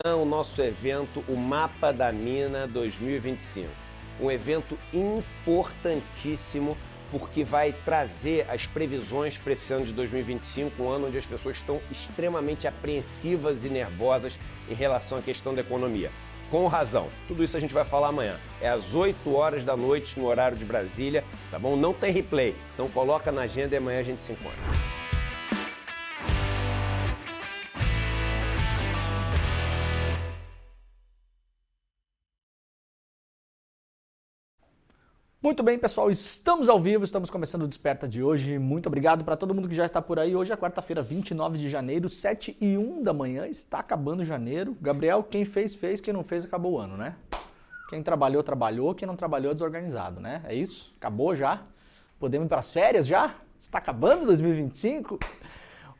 O nosso evento, o Mapa da Mina 2025. Um evento importantíssimo porque vai trazer as previsões para esse ano de 2025, um ano onde as pessoas estão extremamente apreensivas e nervosas em relação à questão da economia. Com razão. Tudo isso a gente vai falar amanhã. É às 8 horas da noite no horário de Brasília, tá bom? Não tem replay, então coloca na agenda e amanhã a gente se encontra. Muito bem, pessoal, estamos ao vivo, estamos começando o Desperta de hoje. Muito obrigado para todo mundo que já está por aí. Hoje é quarta-feira, 29 de janeiro, 7h01 da manhã, está acabando janeiro. Gabriel, quem fez, fez, quem não fez, acabou o ano, né? Quem trabalhou, trabalhou, quem não trabalhou, desorganizado, né? É isso? Acabou já? Podemos ir para as férias já? Está acabando 2025?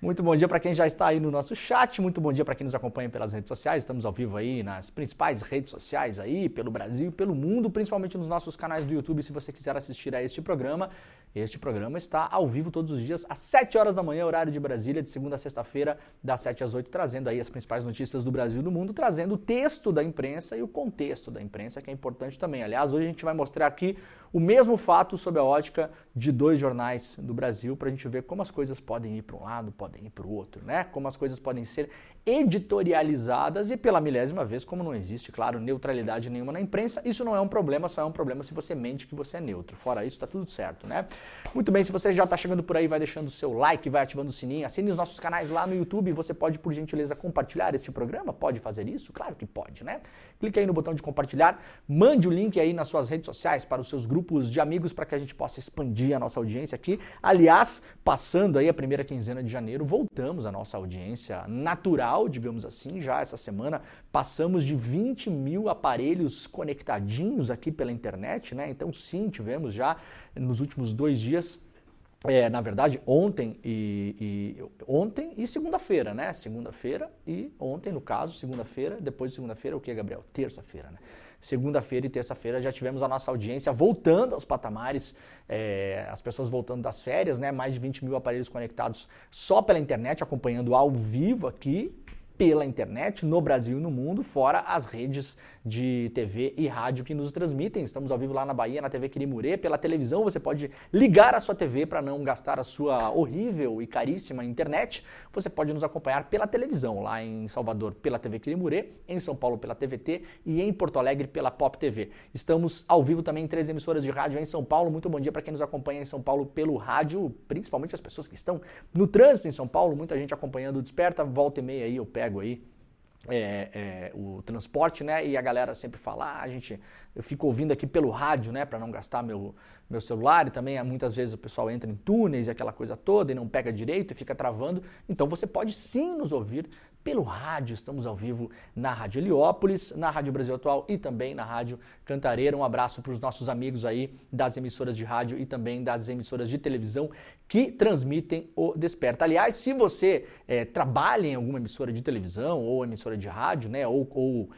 Muito bom dia para quem já está aí no nosso chat, muito bom dia para quem nos acompanha pelas redes sociais, estamos ao vivo aí nas principais redes sociais aí, pelo Brasil e pelo mundo, principalmente nos nossos canais do YouTube, se você quiser assistir a este programa está ao vivo todos os dias, às 7 horas da manhã, horário de Brasília, de segunda a sexta-feira, das 7 às 8, trazendo aí as principais notícias do Brasil e do mundo, trazendo o texto da imprensa e o contexto da imprensa, que é importante também. Aliás, hoje a gente vai mostrar aqui o mesmo fato sob a ótica de 2 jornais do Brasil, para a gente ver como as coisas podem ir para um lado, podem ir para o outro, né? Como as coisas podem ser editorializadas e pela milésima vez, como não existe, claro, neutralidade nenhuma na imprensa, isso não é um problema, só é um problema se você mente que você é neutro. Fora isso, tá tudo certo, né? Muito bem, se você já tá chegando por aí, vai deixando o seu like, vai ativando o sininho, assine os nossos canais lá no YouTube, você pode, por gentileza, compartilhar este programa? Pode fazer isso? Claro que pode, né? Clique aí no botão de compartilhar, mande o link aí nas suas redes sociais para os seus grupos de amigos para que a gente possa expandir a nossa audiência aqui. Aliás, passando aí a primeira quinzena de janeiro, voltamos à nossa audiência natural, digamos assim, já essa semana passamos de 20 mil aparelhos conectadinhos aqui pela internet, né? Então sim, tivemos já nos últimos 2 dias, na verdade ontem e segunda-feira, né? Segunda-feira e ontem, no caso, segunda-feira, depois de segunda-feira, o que, Gabriel? Terça-feira, né? Segunda-feira e terça-feira já tivemos a nossa audiência voltando aos patamares, as pessoas voltando das férias, né? Mais de 20 mil aparelhos conectados só pela internet, acompanhando ao vivo aqui, pela internet, no Brasil e no mundo, fora as redes de TV e rádio que nos transmitem. Estamos ao vivo lá na Bahia, na TV Quirimurê, pela televisão, você pode ligar a sua TV para não gastar a sua horrível e caríssima internet. Você pode nos acompanhar pela televisão, lá em Salvador pela TV Quirimurê, em São Paulo pela TVT e em Porto Alegre pela Pop TV. Estamos ao vivo também em 3 emissoras de rádio em São Paulo. Muito bom dia para quem nos acompanha em São Paulo pelo rádio, principalmente as pessoas que estão no trânsito em São Paulo, muita gente acompanhando o Desperta, volta e meia aí eu pego aí o transporte, né? E a galera sempre fala, eu fico ouvindo aqui pelo rádio, né? Para não gastar meu celular, e também muitas vezes o pessoal entra em túneis e aquela coisa toda e não pega direito e fica travando. Então você pode sim nos ouvir pelo rádio. Estamos ao vivo na Rádio Heliópolis, na Rádio Brasil Atual e também na Rádio Cantareira. Um abraço para os nossos amigos aí das emissoras de rádio e também das emissoras de televisão que transmitem o Desperta. Aliás, se você trabalha em alguma emissora de televisão ou emissora de rádio, né, ou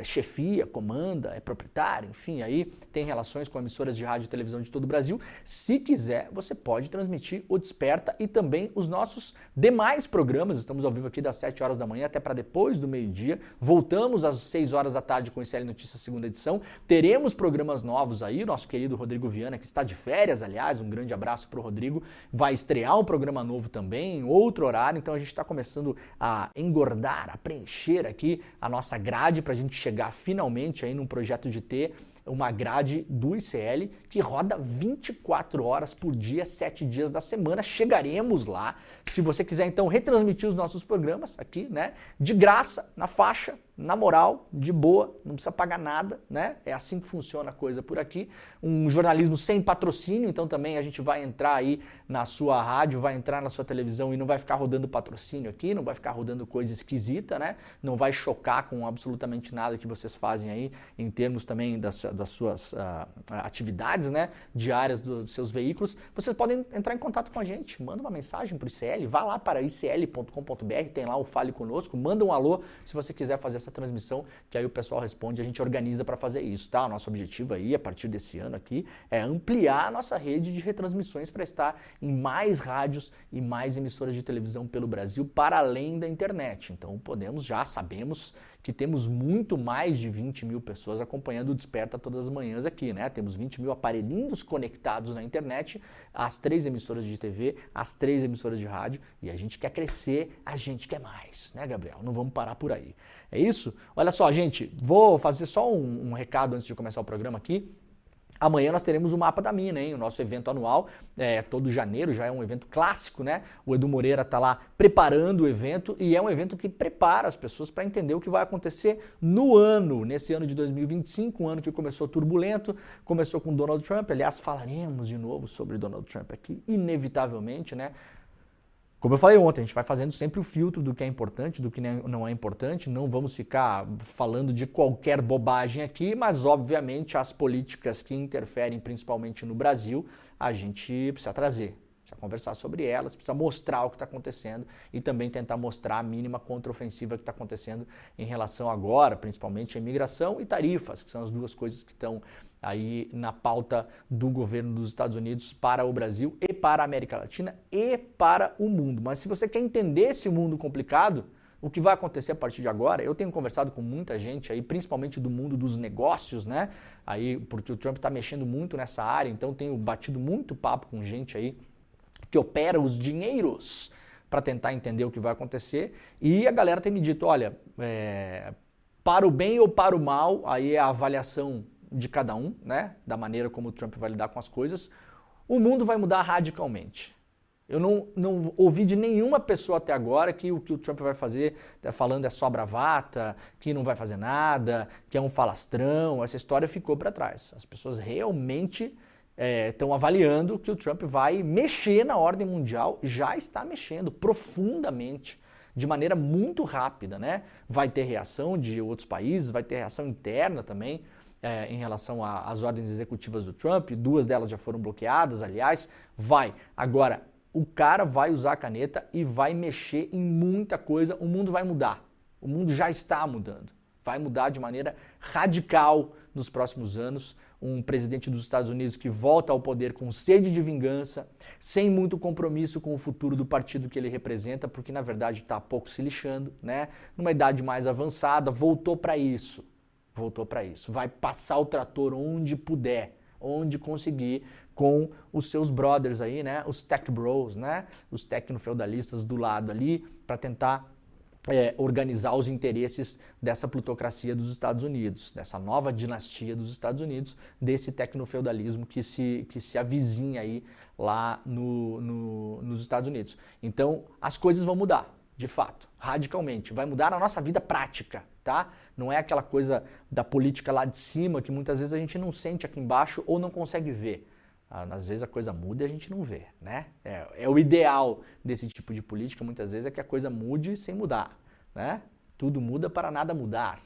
chefia, comanda, é proprietário, enfim, aí tem relações com emissoras de rádio e televisão de todo o Brasil, se quiser, você pode transmitir o Desperta e também os nossos demais programas. Estamos ao vivo aqui das 7 horas da manhã até para depois do meio-dia. Voltamos às 6 horas da tarde com o ICL Notícias segunda edição. Teremos programas novos aí, o nosso querido Rodrigo Viana, que está de férias, aliás, um grande abraço para o Rodrigo, vai estrear um programa novo também, em outro horário, então a gente está começando a engordar, a preencher aqui a nossa grade para a gente chegar finalmente aí num projeto de ter uma grade do ICL que roda 24 horas por dia, 7 dias da semana. Chegaremos lá. Se você quiser, então, retransmitir os nossos programas aqui, né? De graça, na faixa, na moral, de boa, não precisa pagar nada, né? É assim que funciona a coisa por aqui. Um jornalismo sem patrocínio, então também a gente vai entrar aí na sua rádio, vai entrar na sua televisão e não vai ficar rodando patrocínio aqui, não vai ficar rodando coisa esquisita, né? Não vai chocar com absolutamente nada que vocês fazem aí em termos também das suas atividades, né? Diárias dos seus veículos. Vocês podem entrar em contato com a gente, manda uma mensagem para o ICL, vá lá para icl.com.br, tem lá o Fale Conosco, manda um alô se você quiser fazer essa transmissão, que aí o pessoal responde, a gente organiza para fazer isso, tá? O nosso objetivo aí, a partir desse ano aqui, é ampliar a nossa rede de retransmissões para estar em mais rádios e mais emissoras de televisão pelo Brasil, para além da internet. Então sabemos que temos muito mais de 20 mil pessoas acompanhando o Desperta todas as manhãs aqui, né? Temos 20 mil aparelhinhos conectados na internet, as 3 emissoras de TV, as 3 emissoras de rádio, e a gente quer crescer, a gente quer mais, né, Gabriel? Não vamos parar por aí. É isso? Olha só, gente, vou fazer só um recado antes de começar o programa aqui. Amanhã nós teremos o Mapa da Mina, hein? O nosso evento anual, todo janeiro, já é um evento clássico, né? O Edu Moreira está lá preparando o evento e é um evento que prepara as pessoas para entender o que vai acontecer nesse ano de 2025, um ano que começou turbulento, começou com Donald Trump. Aliás, falaremos de novo sobre Donald Trump aqui, inevitavelmente, né? Como eu falei ontem, a gente vai fazendo sempre o filtro do que é importante, do que não é importante, não vamos ficar falando de qualquer bobagem aqui, mas obviamente as políticas que interferem principalmente no Brasil, a gente precisa trazer, precisa conversar sobre elas, precisa mostrar o que está acontecendo e também tentar mostrar a mínima contraofensiva que está acontecendo em relação agora, principalmente a imigração e tarifas, que são as duas coisas que estão aí na pauta do governo dos Estados Unidos para o Brasil e para a América Latina e para o mundo. Mas se você quer entender esse mundo complicado, o que vai acontecer a partir de agora, eu tenho conversado com muita gente aí, principalmente do mundo dos negócios, né? Aí, porque o Trump está mexendo muito nessa área, então tenho batido muito papo com gente aí que opera os dinheiros para tentar entender o que vai acontecer. E a galera tem me dito, olha, para o bem ou para o mal, aí é a avaliação de cada um, né, da maneira como o Trump vai lidar com as coisas, o mundo vai mudar radicalmente. Eu não ouvi de nenhuma pessoa até agora que o que o Trump vai fazer, tá falando é só bravata, que não vai fazer nada, que é um falastrão, essa história ficou para trás. As pessoas realmente estão avaliando que o Trump vai mexer na ordem mundial, já está mexendo profundamente, de maneira muito rápida, né? Vai ter reação de outros países, vai ter reação interna também, em relação às ordens executivas do Trump, 2 delas já foram bloqueadas, aliás, vai. Agora, o cara vai usar a caneta e vai mexer em muita coisa, o mundo vai mudar, o mundo já está mudando, vai mudar de maneira radical nos próximos anos, um presidente dos Estados Unidos que volta ao poder com sede de vingança, sem muito compromisso com o futuro do partido que ele representa, porque na verdade está pouco se lixando, né? Numa idade mais avançada, voltou para isso. Vai passar o trator onde puder, onde conseguir, com os seus brothers aí, né? Os tech bros, né? Os tecnofeudalistas do lado ali, para tentar organizar os interesses dessa plutocracia dos Estados Unidos, dessa nova dinastia dos Estados Unidos, desse tecnofeudalismo que se avizinha aí lá nos Estados Unidos. Então, as coisas vão mudar, de fato, radicalmente. Vai mudar a nossa vida prática, tá? Não é aquela coisa da política lá de cima que muitas vezes a gente não sente aqui embaixo ou não consegue ver. Às vezes a coisa muda e a gente não vê, né? É o ideal desse tipo de política, muitas vezes, é que a coisa mude sem mudar, né? Tudo muda para nada mudar.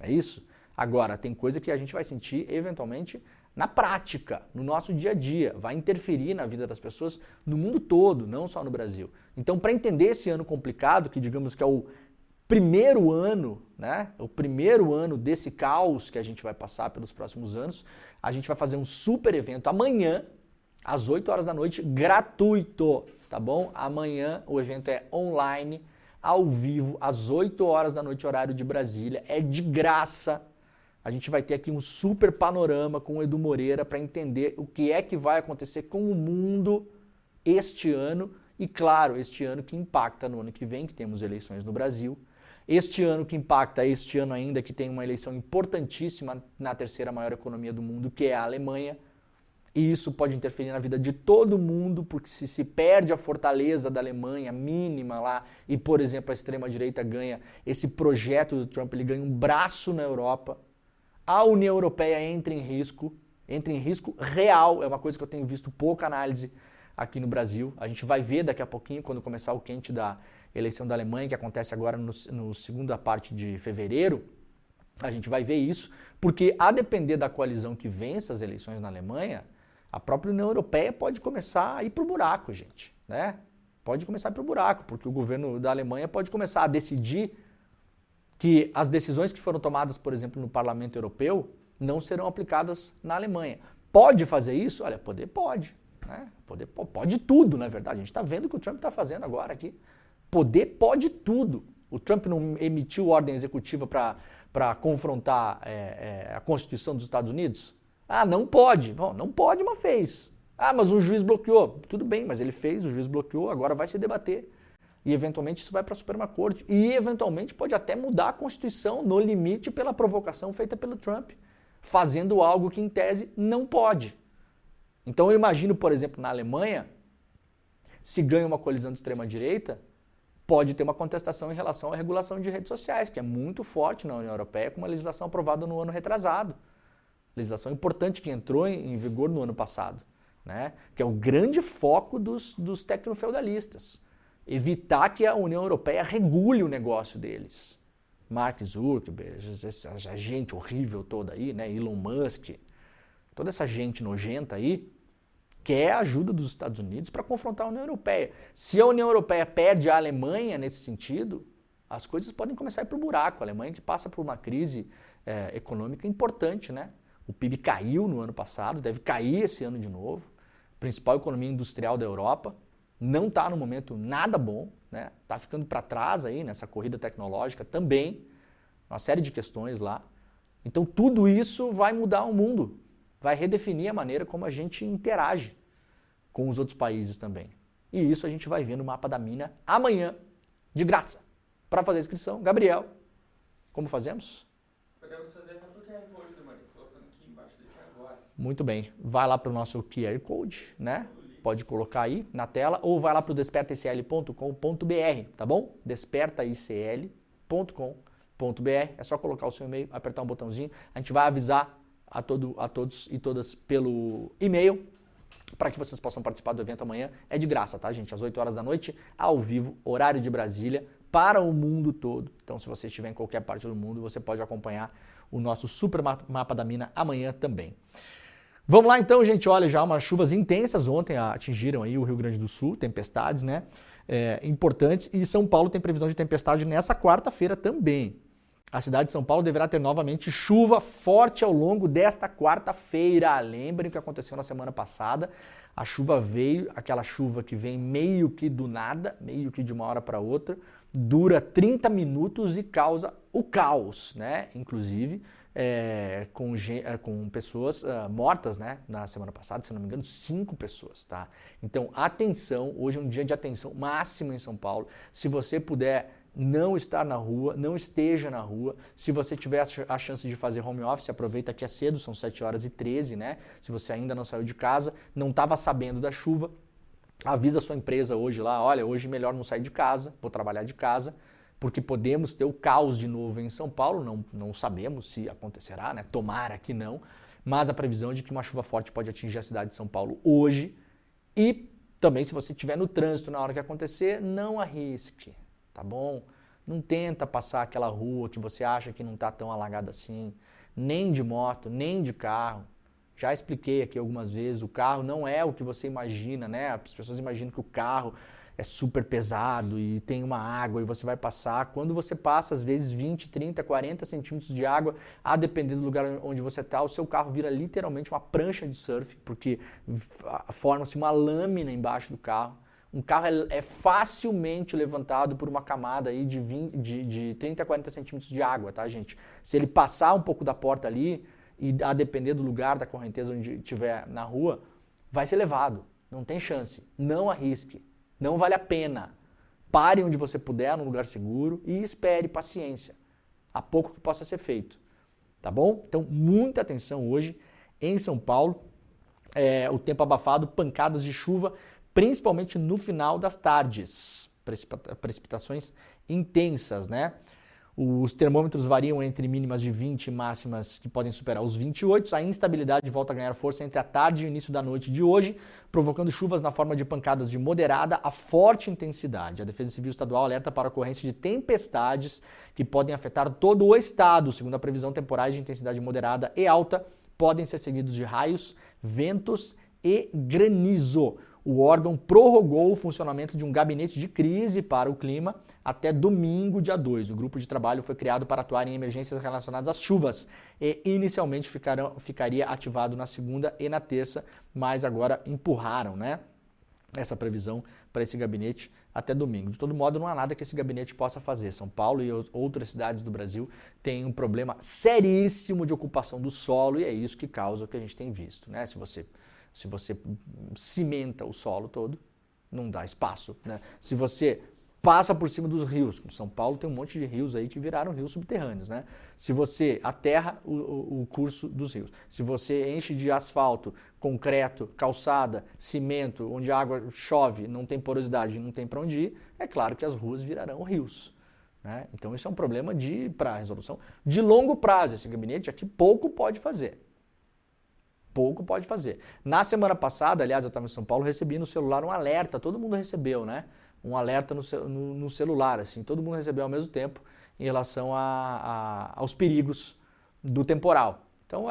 É isso? Agora, tem coisa que a gente vai sentir, eventualmente, na prática, no nosso dia a dia. Vai interferir na vida das pessoas no mundo todo, não só no Brasil. Então, para entender esse ano complicado, que digamos que é o primeiro ano, né? O primeiro ano desse caos que a gente vai passar pelos próximos anos, a gente vai fazer um super evento amanhã, às 8 horas da noite, gratuito, tá bom? Amanhã o evento é online, ao vivo, às 8 horas da noite, horário de Brasília, é de graça. A gente vai ter aqui um super panorama com o Edu Moreira para entender o que é que vai acontecer com o mundo este ano e, claro, este ano que impacta no ano que vem, que temos eleições no Brasil. Este ano que impacta, este ano ainda que tem uma eleição importantíssima na terceira maior economia do mundo, que é a Alemanha. E isso pode interferir na vida de todo mundo, porque se perde a fortaleza da Alemanha mínima lá e, por exemplo, a extrema-direita ganha esse projeto do Trump, ele ganha um braço na Europa, a União Europeia entra em risco real, é uma coisa que eu tenho visto pouca análise aqui no Brasil. A gente vai ver daqui a pouquinho, quando começar o quente da eleição da Alemanha, que acontece agora no segunda parte de fevereiro, a gente vai ver isso, porque a depender da coalizão que vença as eleições na Alemanha, a própria União Europeia pode começar a ir pro buraco, gente, né? Pode começar a ir pro buraco, porque o governo da Alemanha pode começar a decidir que as decisões que foram tomadas, por exemplo, no Parlamento Europeu, não serão aplicadas na Alemanha. Pode fazer isso? Olha, poder pode, né? Pode tudo, na verdade. A gente está vendo o que o Trump está fazendo agora aqui. Poder pode tudo. O Trump não emitiu ordem executiva para confrontar a Constituição dos Estados Unidos? Ah, não pode. Bom, não pode, mas fez. Ah, mas um juiz bloqueou. Tudo bem, mas ele fez, o juiz bloqueou, agora vai se debater. E eventualmente isso vai para a Suprema Corte. E eventualmente pode até mudar a Constituição no limite pela provocação feita pelo Trump, fazendo algo que em tese não pode. Então eu imagino, por exemplo, na Alemanha, se ganha uma coalizão de extrema-direita, pode ter uma contestação em relação à regulação de redes sociais, que é muito forte na União Europeia, com uma legislação aprovada no ano retrasado. Legislação importante que entrou em vigor no ano passado, né? Que é o grande foco dos tecnofeudalistas. Evitar que a União Europeia regule o negócio deles. Mark Zuckerberg, essa gente horrível toda aí, né? Elon Musk, toda essa gente nojenta aí, quer a ajuda dos Estados Unidos para confrontar a União Europeia. Se a União Europeia perde a Alemanha nesse sentido, as coisas podem começar a ir para o buraco. A Alemanha que passa por uma crise econômica importante, né? O PIB caiu no ano passado, deve cair esse ano de novo. Principal economia industrial da Europa. Não está no momento nada bom, né? Está ficando para trás aí nessa corrida tecnológica também. Uma série de questões lá. Então tudo isso vai mudar o mundo. Vai redefinir a maneira como a gente interage com os outros países também. E isso a gente vai ver no Mapa da Mina amanhã, de graça. Para fazer a inscrição, Gabriel, como fazemos? Podemos fazer pelo QR Code do Marinho, colocando aqui embaixo dele agora. Muito bem. Vai lá para o nosso QR Code, né? Pode colocar aí na tela, ou vai lá para o despertaicl.com.br, tá bom? despertaicl.com.br. É só colocar o seu e-mail, apertar um botãozinho. A gente vai avisar a todos e todas pelo e-mail para que vocês possam participar do evento amanhã. É de graça, tá, gente? Às 8 horas da noite, ao vivo, horário de Brasília, para o mundo todo. Então, se você estiver em qualquer parte do mundo, você pode acompanhar o nosso super mapa da mina amanhã também. Vamos lá então, gente. Olha, já umas chuvas intensas ontem atingiram aí o Rio Grande do Sul, tempestades, né? Importantes. E São Paulo tem previsão de tempestade nessa quarta-feira também. A cidade de São Paulo deverá ter novamente chuva forte ao longo desta quarta-feira. Lembrem o que aconteceu na semana passada. A chuva veio, aquela chuva que vem meio que do nada, meio que de uma hora para outra, dura 30 minutos e causa o caos, né? Inclusive com pessoas mortas, né? Na semana passada, se não me engano, 5 pessoas, tá? Então, atenção, hoje é um dia de atenção máxima em São Paulo. Se você puder não estar na rua, não esteja na rua. Se você tiver a chance de fazer home office, aproveita que é cedo, são 7h13, né? Se você ainda não saiu de casa, não estava sabendo da chuva, avisa a sua empresa hoje lá, olha, hoje melhor não sair de casa, vou trabalhar de casa, porque podemos ter o caos de novo em São Paulo, não sabemos se acontecerá, né? Tomara que não, mas a previsão é de que uma chuva forte pode atingir a cidade de São Paulo hoje. E também, se você estiver no trânsito na hora que acontecer, não arrisque. Tá bom? Não tenta passar aquela rua que você acha que não está tão alagada assim, nem de moto, nem de carro. Já expliquei aqui algumas vezes, o carro não é o que você imagina, né? As pessoas imaginam que o carro é super pesado e tem uma água e você vai passar. Quando você passa, às vezes, 20, 30, 40 centímetros de água, a depender do lugar onde você está, o seu carro vira literalmente uma prancha de surf, porque forma-se uma lâmina embaixo do carro. Um carro é facilmente levantado por uma camada aí de 30 a 40 centímetros de água, tá, gente? Se ele passar um pouco da porta ali, e a depender do lugar da correnteza onde estiver na rua, vai ser levado. Não tem chance. Não arrisque. Não vale a pena. Pare onde você puder, num lugar seguro, e espere paciência. Há pouco que possa ser feito. Tá bom? Então, muita atenção hoje em São Paulo. O tempo abafado, pancadas de chuva, principalmente no final das tardes, precipitações intensas, né? Os termômetros variam entre mínimas de 20 e máximas que podem superar os 28. A instabilidade volta a ganhar força entre a tarde e o início da noite de hoje, provocando chuvas na forma de pancadas de moderada a forte intensidade. A Defesa Civil Estadual alerta para a ocorrência de tempestades que podem afetar todo o estado. Segundo a previsão, temporais de intensidade moderada e alta podem ser seguidos de raios, ventos e granizo. O órgão prorrogou o funcionamento de um gabinete de crise para o clima até domingo, dia 2. O grupo de trabalho foi criado para atuar em emergências relacionadas às chuvas e inicialmente ficaria ativado na segunda e na terça, mas agora empurraram, né, essa previsão para esse gabinete até domingo. De todo modo, não há nada que esse gabinete possa fazer. São Paulo e outras cidades do Brasil têm um problema seríssimo de ocupação do solo e é isso que causa o que a gente tem visto, né? Se você cimenta o solo todo, não dá espaço, né? Se você passa por cima dos rios, como São Paulo tem um monte de rios aí que viraram rios subterrâneos, né? Se você aterra o curso dos rios, se você enche de asfalto, concreto, calçada, cimento, onde a água chove, não tem porosidade, não tem para onde ir, é claro que as ruas virarão rios, né? Então isso é um problema para resolução de longo prazo. Esse gabinete aqui pouco pode fazer. Pouco pode fazer. Na semana passada, aliás, eu estava em São Paulo, recebi no celular um alerta, todo mundo recebeu, né? Um alerta no celular, assim, todo mundo recebeu ao mesmo tempo em relação aos perigos do temporal. Então,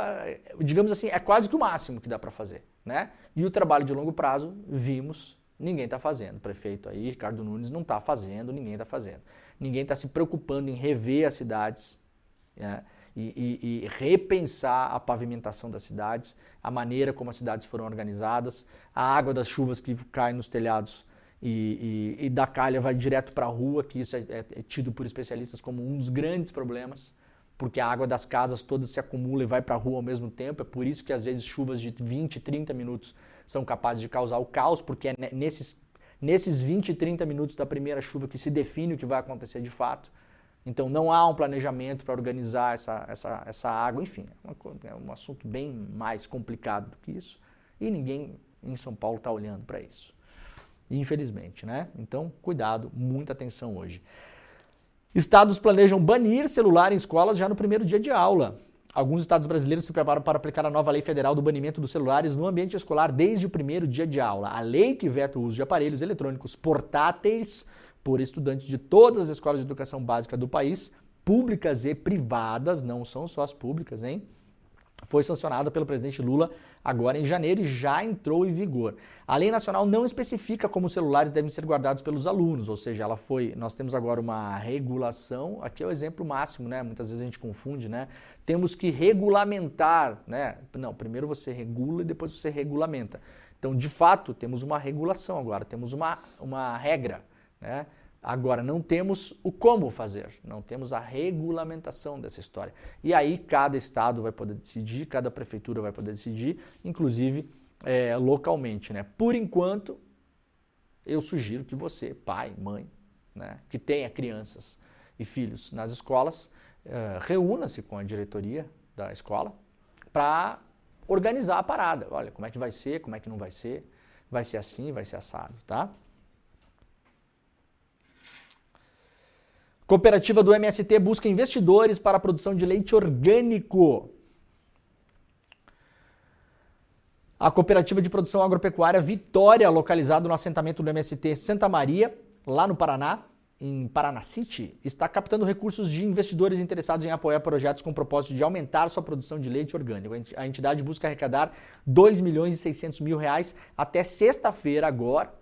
digamos assim, é quase que o máximo que dá para fazer, né? E o trabalho de longo prazo, vimos, ninguém está fazendo. O prefeito aí, Ricardo Nunes, não está fazendo, ninguém está fazendo. Ninguém está se preocupando em rever as cidades, né? E repensar a pavimentação das cidades, a maneira como as cidades foram organizadas, a água das chuvas que cai nos telhados e da calha vai direto para a rua, que isso é tido por especialistas como um dos grandes problemas, porque a água das casas toda se acumula e vai para a rua ao mesmo tempo. É por isso que às vezes chuvas de 20, 30 minutos são capazes de causar o caos, porque é nesses 20, 30 minutos da primeira chuva que se define o que vai acontecer de fato. Então não há um planejamento para organizar essa água, enfim, é um assunto bem mais complicado do que isso, e ninguém em São Paulo está olhando para isso. Infelizmente, né? Então, cuidado, muita atenção hoje. Estados planejam banir celular em escolas já no primeiro dia de aula. Alguns estados brasileiros se preparam para aplicar a nova lei federal do banimento dos celulares no ambiente escolar desde o primeiro dia de aula. A lei que veta o uso de aparelhos eletrônicos portáteis por estudantes de todas as escolas de educação básica do país, públicas e privadas, não são só as públicas, hein? Foi sancionada pelo presidente Lula agora em janeiro e já entrou em vigor. A lei nacional não especifica como os celulares devem ser guardados pelos alunos, ou seja, nós temos agora uma regulação, aqui é o exemplo máximo, né? Muitas vezes a gente confunde, né? Temos que regulamentar, né? Não, primeiro você regula e depois você regulamenta. Então, de fato, temos uma regulação agora, temos uma regra, né? Agora, não temos o como fazer, não temos a regulamentação dessa história. E aí cada estado vai poder decidir, cada prefeitura vai poder decidir, inclusive localmente, né? Por enquanto, eu sugiro que você, pai, mãe, né, que tenha crianças e filhos nas escolas, reúna-se com a diretoria da escola para organizar a parada. Olha, como é que vai ser, como é que não vai ser assim, vai ser assado, tá? Cooperativa do MST busca investidores para a produção de leite orgânico. A Cooperativa de Produção Agropecuária Vitória, localizada no assentamento do MST Santa Maria, lá no Paraná, em Paranacite, está captando recursos de investidores interessados em apoiar projetos com o propósito de aumentar sua produção de leite orgânico. A entidade busca arrecadar R$2.600.000 até sexta-feira agora,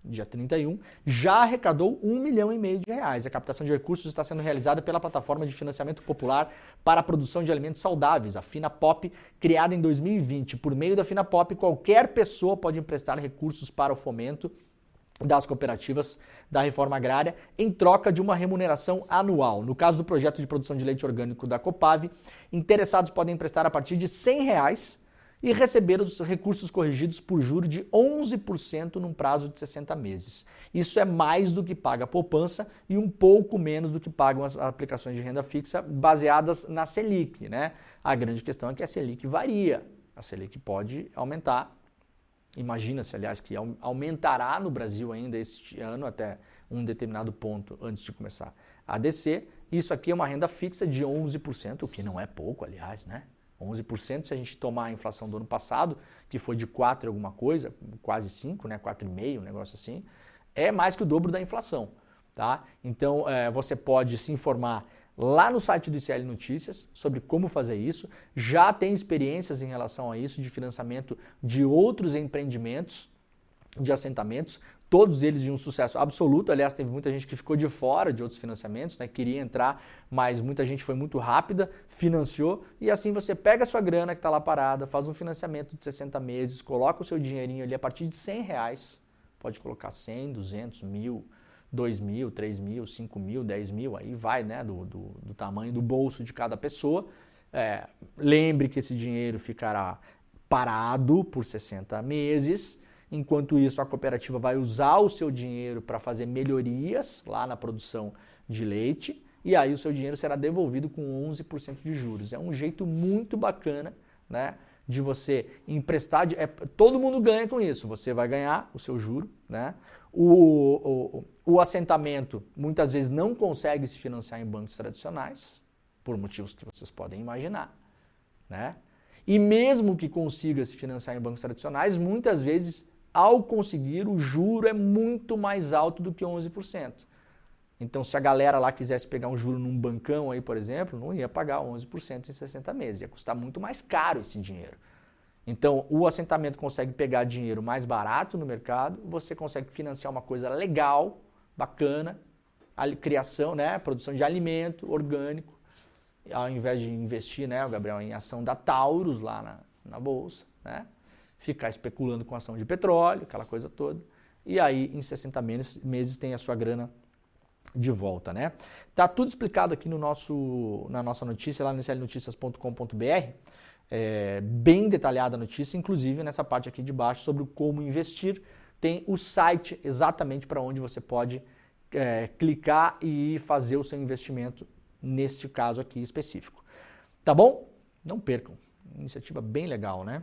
dia 31, já arrecadou R$1,5 milhão. A captação de recursos está sendo realizada pela plataforma de financiamento popular para a produção de alimentos saudáveis, a FinaPop, criada em 2020. Por meio da FinaPop, qualquer pessoa pode emprestar recursos para o fomento das cooperativas da reforma agrária em troca de uma remuneração anual. No caso do projeto de produção de leite orgânico da Copave, interessados podem emprestar a partir de R$100 e receber os recursos corrigidos por juros de 11% num prazo de 60 meses. Isso é mais do que paga a poupança e um pouco menos do que pagam as aplicações de renda fixa baseadas na Selic, né? A grande questão é que a Selic varia. A Selic pode aumentar. Imagina-se, aliás, que aumentará no Brasil ainda este ano até um determinado ponto antes de começar a descer. Isso aqui é uma renda fixa de 11%, o que não é pouco, aliás, né? 11%, se a gente tomar a inflação do ano passado, que foi de 4 alguma coisa, quase 5, né, 4,5, um negócio assim, é mais que o dobro da inflação, tá? Então, você pode se informar lá no site do ICL Notícias sobre como fazer isso. Já tem experiências em relação a isso, de financiamento de outros empreendimentos, de assentamentos, todos eles de um sucesso absoluto. Aliás, teve muita gente que ficou de fora de outros financiamentos, né? Queria entrar, mas muita gente foi muito rápida, financiou, e assim você pega a sua grana que está lá parada, faz um financiamento de 60 meses, coloca o seu dinheirinho ali a partir de R$100 pode colocar 100, 200, 1.000, 2.000, 3.000, 5.000, 10.000, aí vai, né, do tamanho do bolso de cada pessoa. Lembre que esse dinheiro ficará parado por 60 meses. Enquanto isso, a cooperativa vai usar o seu dinheiro para fazer melhorias lá na produção de leite, e aí o seu dinheiro será devolvido com 11% de juros. É um jeito muito bacana, né, de você emprestar. Todo mundo ganha com isso. Você vai ganhar o seu juro, né? O assentamento muitas vezes não consegue se financiar em bancos tradicionais, por motivos que vocês podem imaginar, né? E mesmo que consiga se financiar em bancos tradicionais, muitas vezes, ao conseguir, o juro é muito mais alto do que 11%. Então, se a galera lá quisesse pegar um juro num bancão aí, por exemplo, não ia pagar 11% em 60 meses, ia custar muito mais caro esse dinheiro. Então, o assentamento consegue pegar dinheiro mais barato no mercado, você consegue financiar uma coisa legal, bacana, a criação, né, produção de alimento orgânico, ao invés de investir, né, o Gabriel, em ação da Taurus lá na bolsa, né, ficar especulando com ação de petróleo, aquela coisa toda, e aí em 60 meses tem a sua grana de volta, né? Tá tudo explicado aqui na nossa notícia, lá no slnoticias.com.br, bem detalhada a notícia, inclusive nessa parte aqui de baixo sobre como investir, tem o site exatamente para onde você pode clicar e fazer o seu investimento neste caso aqui específico. Tá bom? Não percam. Iniciativa bem legal, né?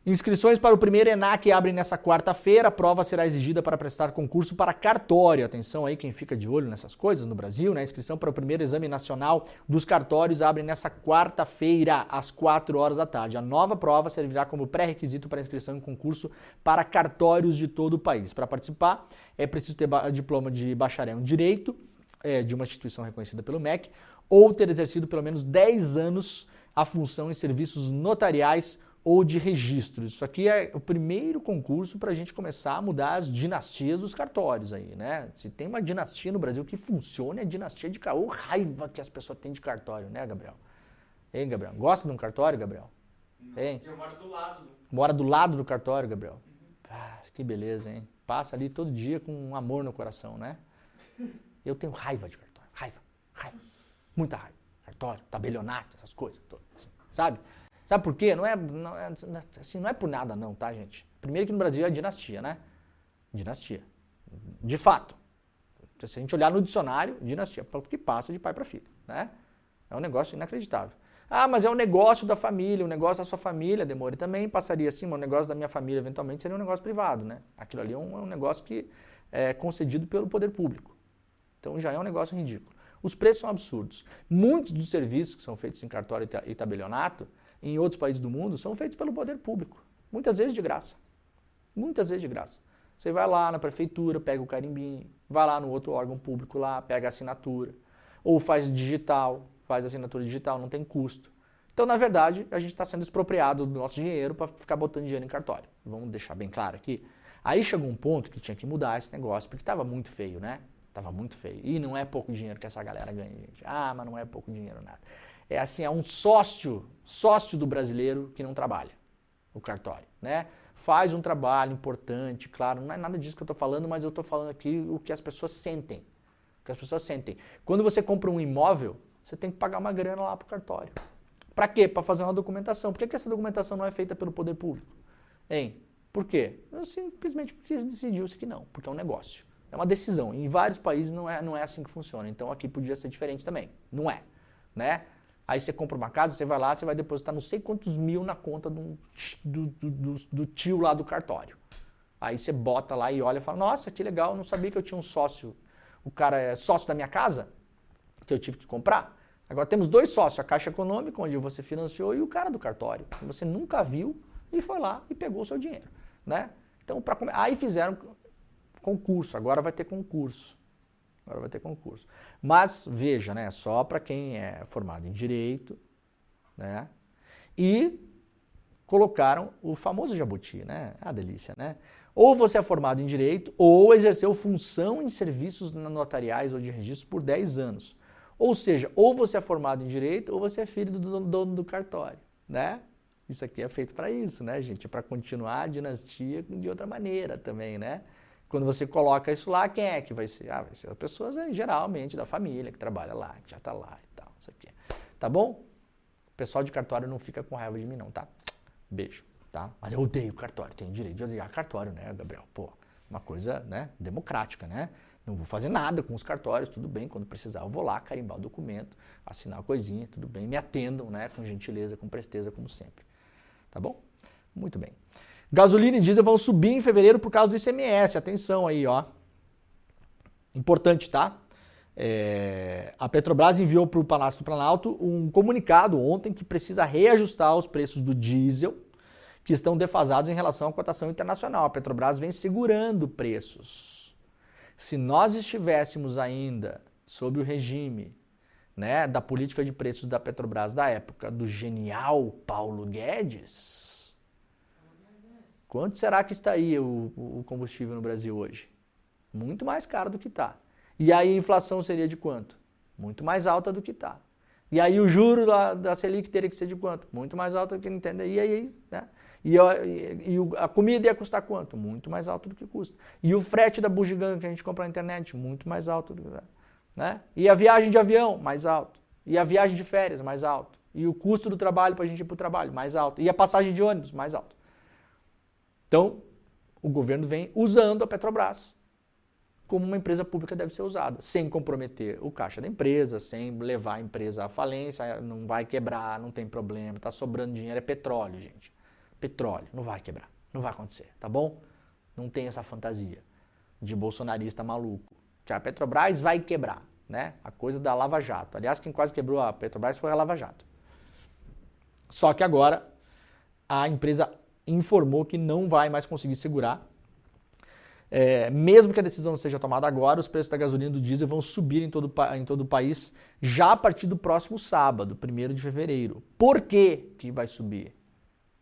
Inscrições para o primeiro ENAC abrem nessa quarta-feira. A prova será exigida para prestar concurso para cartório. Atenção aí quem fica de olho nessas coisas no Brasil, né? A inscrição para o primeiro exame nacional dos cartórios abre nessa quarta-feira, às 4 horas da tarde. A nova prova servirá como pré-requisito para inscrição em concurso para cartórios de todo o país. Para participar, é preciso ter diploma de bacharel em Direito, de uma instituição reconhecida pelo MEC, ou ter exercido pelo menos 10 anos a função em serviços notariais ou de registros. Isso aqui é o primeiro concurso para a gente começar a mudar as dinastias dos cartórios aí, né? Se tem uma dinastia no Brasil que funciona, é a dinastia de cartório. Raiva que as pessoas têm de cartório, né, Gabriel? Hein, Gabriel? Gosta de um cartório, Gabriel? Hein? Eu moro do lado. Mora do lado do cartório, Gabriel? Ah, que beleza, hein? Passa ali todo dia com um amor no coração, né? Eu tenho raiva de cartório. Raiva. Muita raiva. Cartório, tabelionato, essas coisas todas, assim, sabe? Sabe por quê? Não é por nada não, tá, gente? Primeiro que no Brasil é dinastia, né? Dinastia. De fato. Se a gente olhar no dicionário, dinastia, porque passa de pai para filho, né? É um negócio inacreditável. Ah, mas é um negócio da família, um negócio da sua família, Demore, também passaria assim, mas um negócio da minha família eventualmente seria um negócio privado, né? Aquilo ali é um negócio que é concedido pelo poder público. Então já é um negócio ridículo. Os preços são absurdos. Muitos dos serviços que são feitos em cartório e tabelionato em outros países do mundo são feitos pelo poder público. Muitas vezes de graça. Muitas vezes de graça. Você vai lá na prefeitura, pega o carimbinho, vai lá no outro órgão público lá, pega a assinatura. Ou faz digital, faz assinatura digital, não tem custo. Então, na verdade, a gente está sendo expropriado do nosso dinheiro para ficar botando dinheiro em cartório. Vamos deixar bem claro aqui. Aí chegou um ponto que tinha que mudar esse negócio, porque estava muito feio, né? Estava muito feio. E não é pouco dinheiro que essa galera ganha, gente. Ah, mas não é pouco dinheiro nada. É assim, é um sócio do brasileiro que não trabalha, o cartório, né? Faz um trabalho importante, claro, não é nada disso que eu estou falando, mas eu estou falando aqui o que as pessoas sentem. O que as pessoas sentem. Quando você compra um imóvel, você tem que pagar uma grana lá para o cartório. Para quê? Para fazer uma documentação. Por que essa documentação não é feita pelo poder público? Hein? Por quê? Simplesmente porque decidiu-se que não, porque é um negócio. É uma decisão. Em vários países não é assim que funciona. Então aqui podia ser diferente também. Não é, né? Aí você compra uma casa, você vai lá, você vai depositar não sei quantos mil na conta do tio lá do cartório. Aí você bota lá e olha e fala, nossa, que legal, eu não sabia que eu tinha um sócio. O cara é sócio da minha casa, que eu tive que comprar. Agora temos 2 sócios, a Caixa Econômica, onde você financiou, e o cara do cartório, que você nunca viu e foi lá e pegou o seu dinheiro, né? Então, aí fizeram concurso, agora vai ter concurso. Mas, veja, né, só para quem é formado em Direito, né, e colocaram o famoso jabuti, né, a delícia, né? Ou você é formado em Direito, ou exerceu função em serviços notariais ou de registro por 10 anos. Ou seja, ou você é formado em Direito, ou você é filho do dono do cartório, né? Isso aqui é feito para isso, né, gente? Para continuar a dinastia de outra maneira também, né? Quando você coloca isso lá, quem é que vai ser? Ah, vai ser as pessoas, geralmente, da família, que trabalha lá, que já tá lá e tal, isso aqui. Tá bom? O pessoal de cartório não fica com raiva de mim não, tá? Beijo, tá? Mas eu odeio cartório, tenho direito de odiar cartório, né, Gabriel? Pô, uma coisa, né, democrática, né? Não vou fazer nada com os cartórios, tudo bem, quando precisar eu vou lá carimbar o documento, assinar a coisinha, tudo bem, me atendam, né, com gentileza, com presteza, como sempre. Tá bom? Muito bem. Gasolina e diesel vão subir em fevereiro por causa do ICMS, atenção aí, ó. Importante, tá? A Petrobras enviou para o Palácio do Planalto um comunicado ontem que precisa reajustar os preços do diesel, que estão defasados em relação à cotação internacional. A Petrobras vem segurando preços. Se nós estivéssemos ainda sob o regime, né, da política de preços da Petrobras da época do genial Paulo Guedes, quanto será que estaria o combustível no Brasil hoje? Muito mais caro do que está. E aí a inflação seria de quanto? Muito mais alta do que está. E aí o juro da Selic teria que ser de quanto? Muito mais alto do que entende. E aí, né? E a comida ia custar quanto? Muito mais alto do que custa. E o frete da bugiganga que a gente compra na internet? Muito mais alto do que, né? E a viagem de avião? Mais alto. E a viagem de férias? Mais alto. E o custo do trabalho para a gente ir para o trabalho? Mais alto. E a passagem de ônibus? Mais alto. Então, o governo vem usando a Petrobras como uma empresa pública deve ser usada, sem comprometer o caixa da empresa, sem levar a empresa à falência, não vai quebrar, não tem problema, está sobrando dinheiro, é petróleo, gente. Petróleo, não vai quebrar, não vai acontecer, tá bom? Não tem essa fantasia de bolsonarista maluco, que a Petrobras vai quebrar, né? A coisa da Lava Jato. Aliás, quem quase quebrou a Petrobras foi a Lava Jato. Só que agora a empresa informou que não vai mais conseguir segurar. Mesmo que a decisão não seja tomada agora, os preços da gasolina e do diesel vão subir em todo o país já a partir do próximo sábado, 1º de fevereiro. Por que vai subir?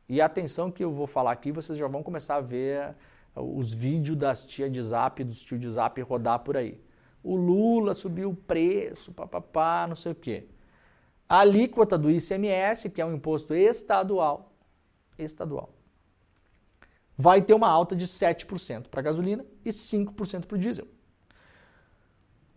E atenção que eu vou falar aqui, vocês já vão começar a ver os vídeos das tias de zap, dos tios de zap rodar por aí. O Lula subiu o preço, papapá, não sei o quê. A alíquota do ICMS, que é um imposto estadual, vai ter uma alta de 7% para a gasolina e 5% para o diesel.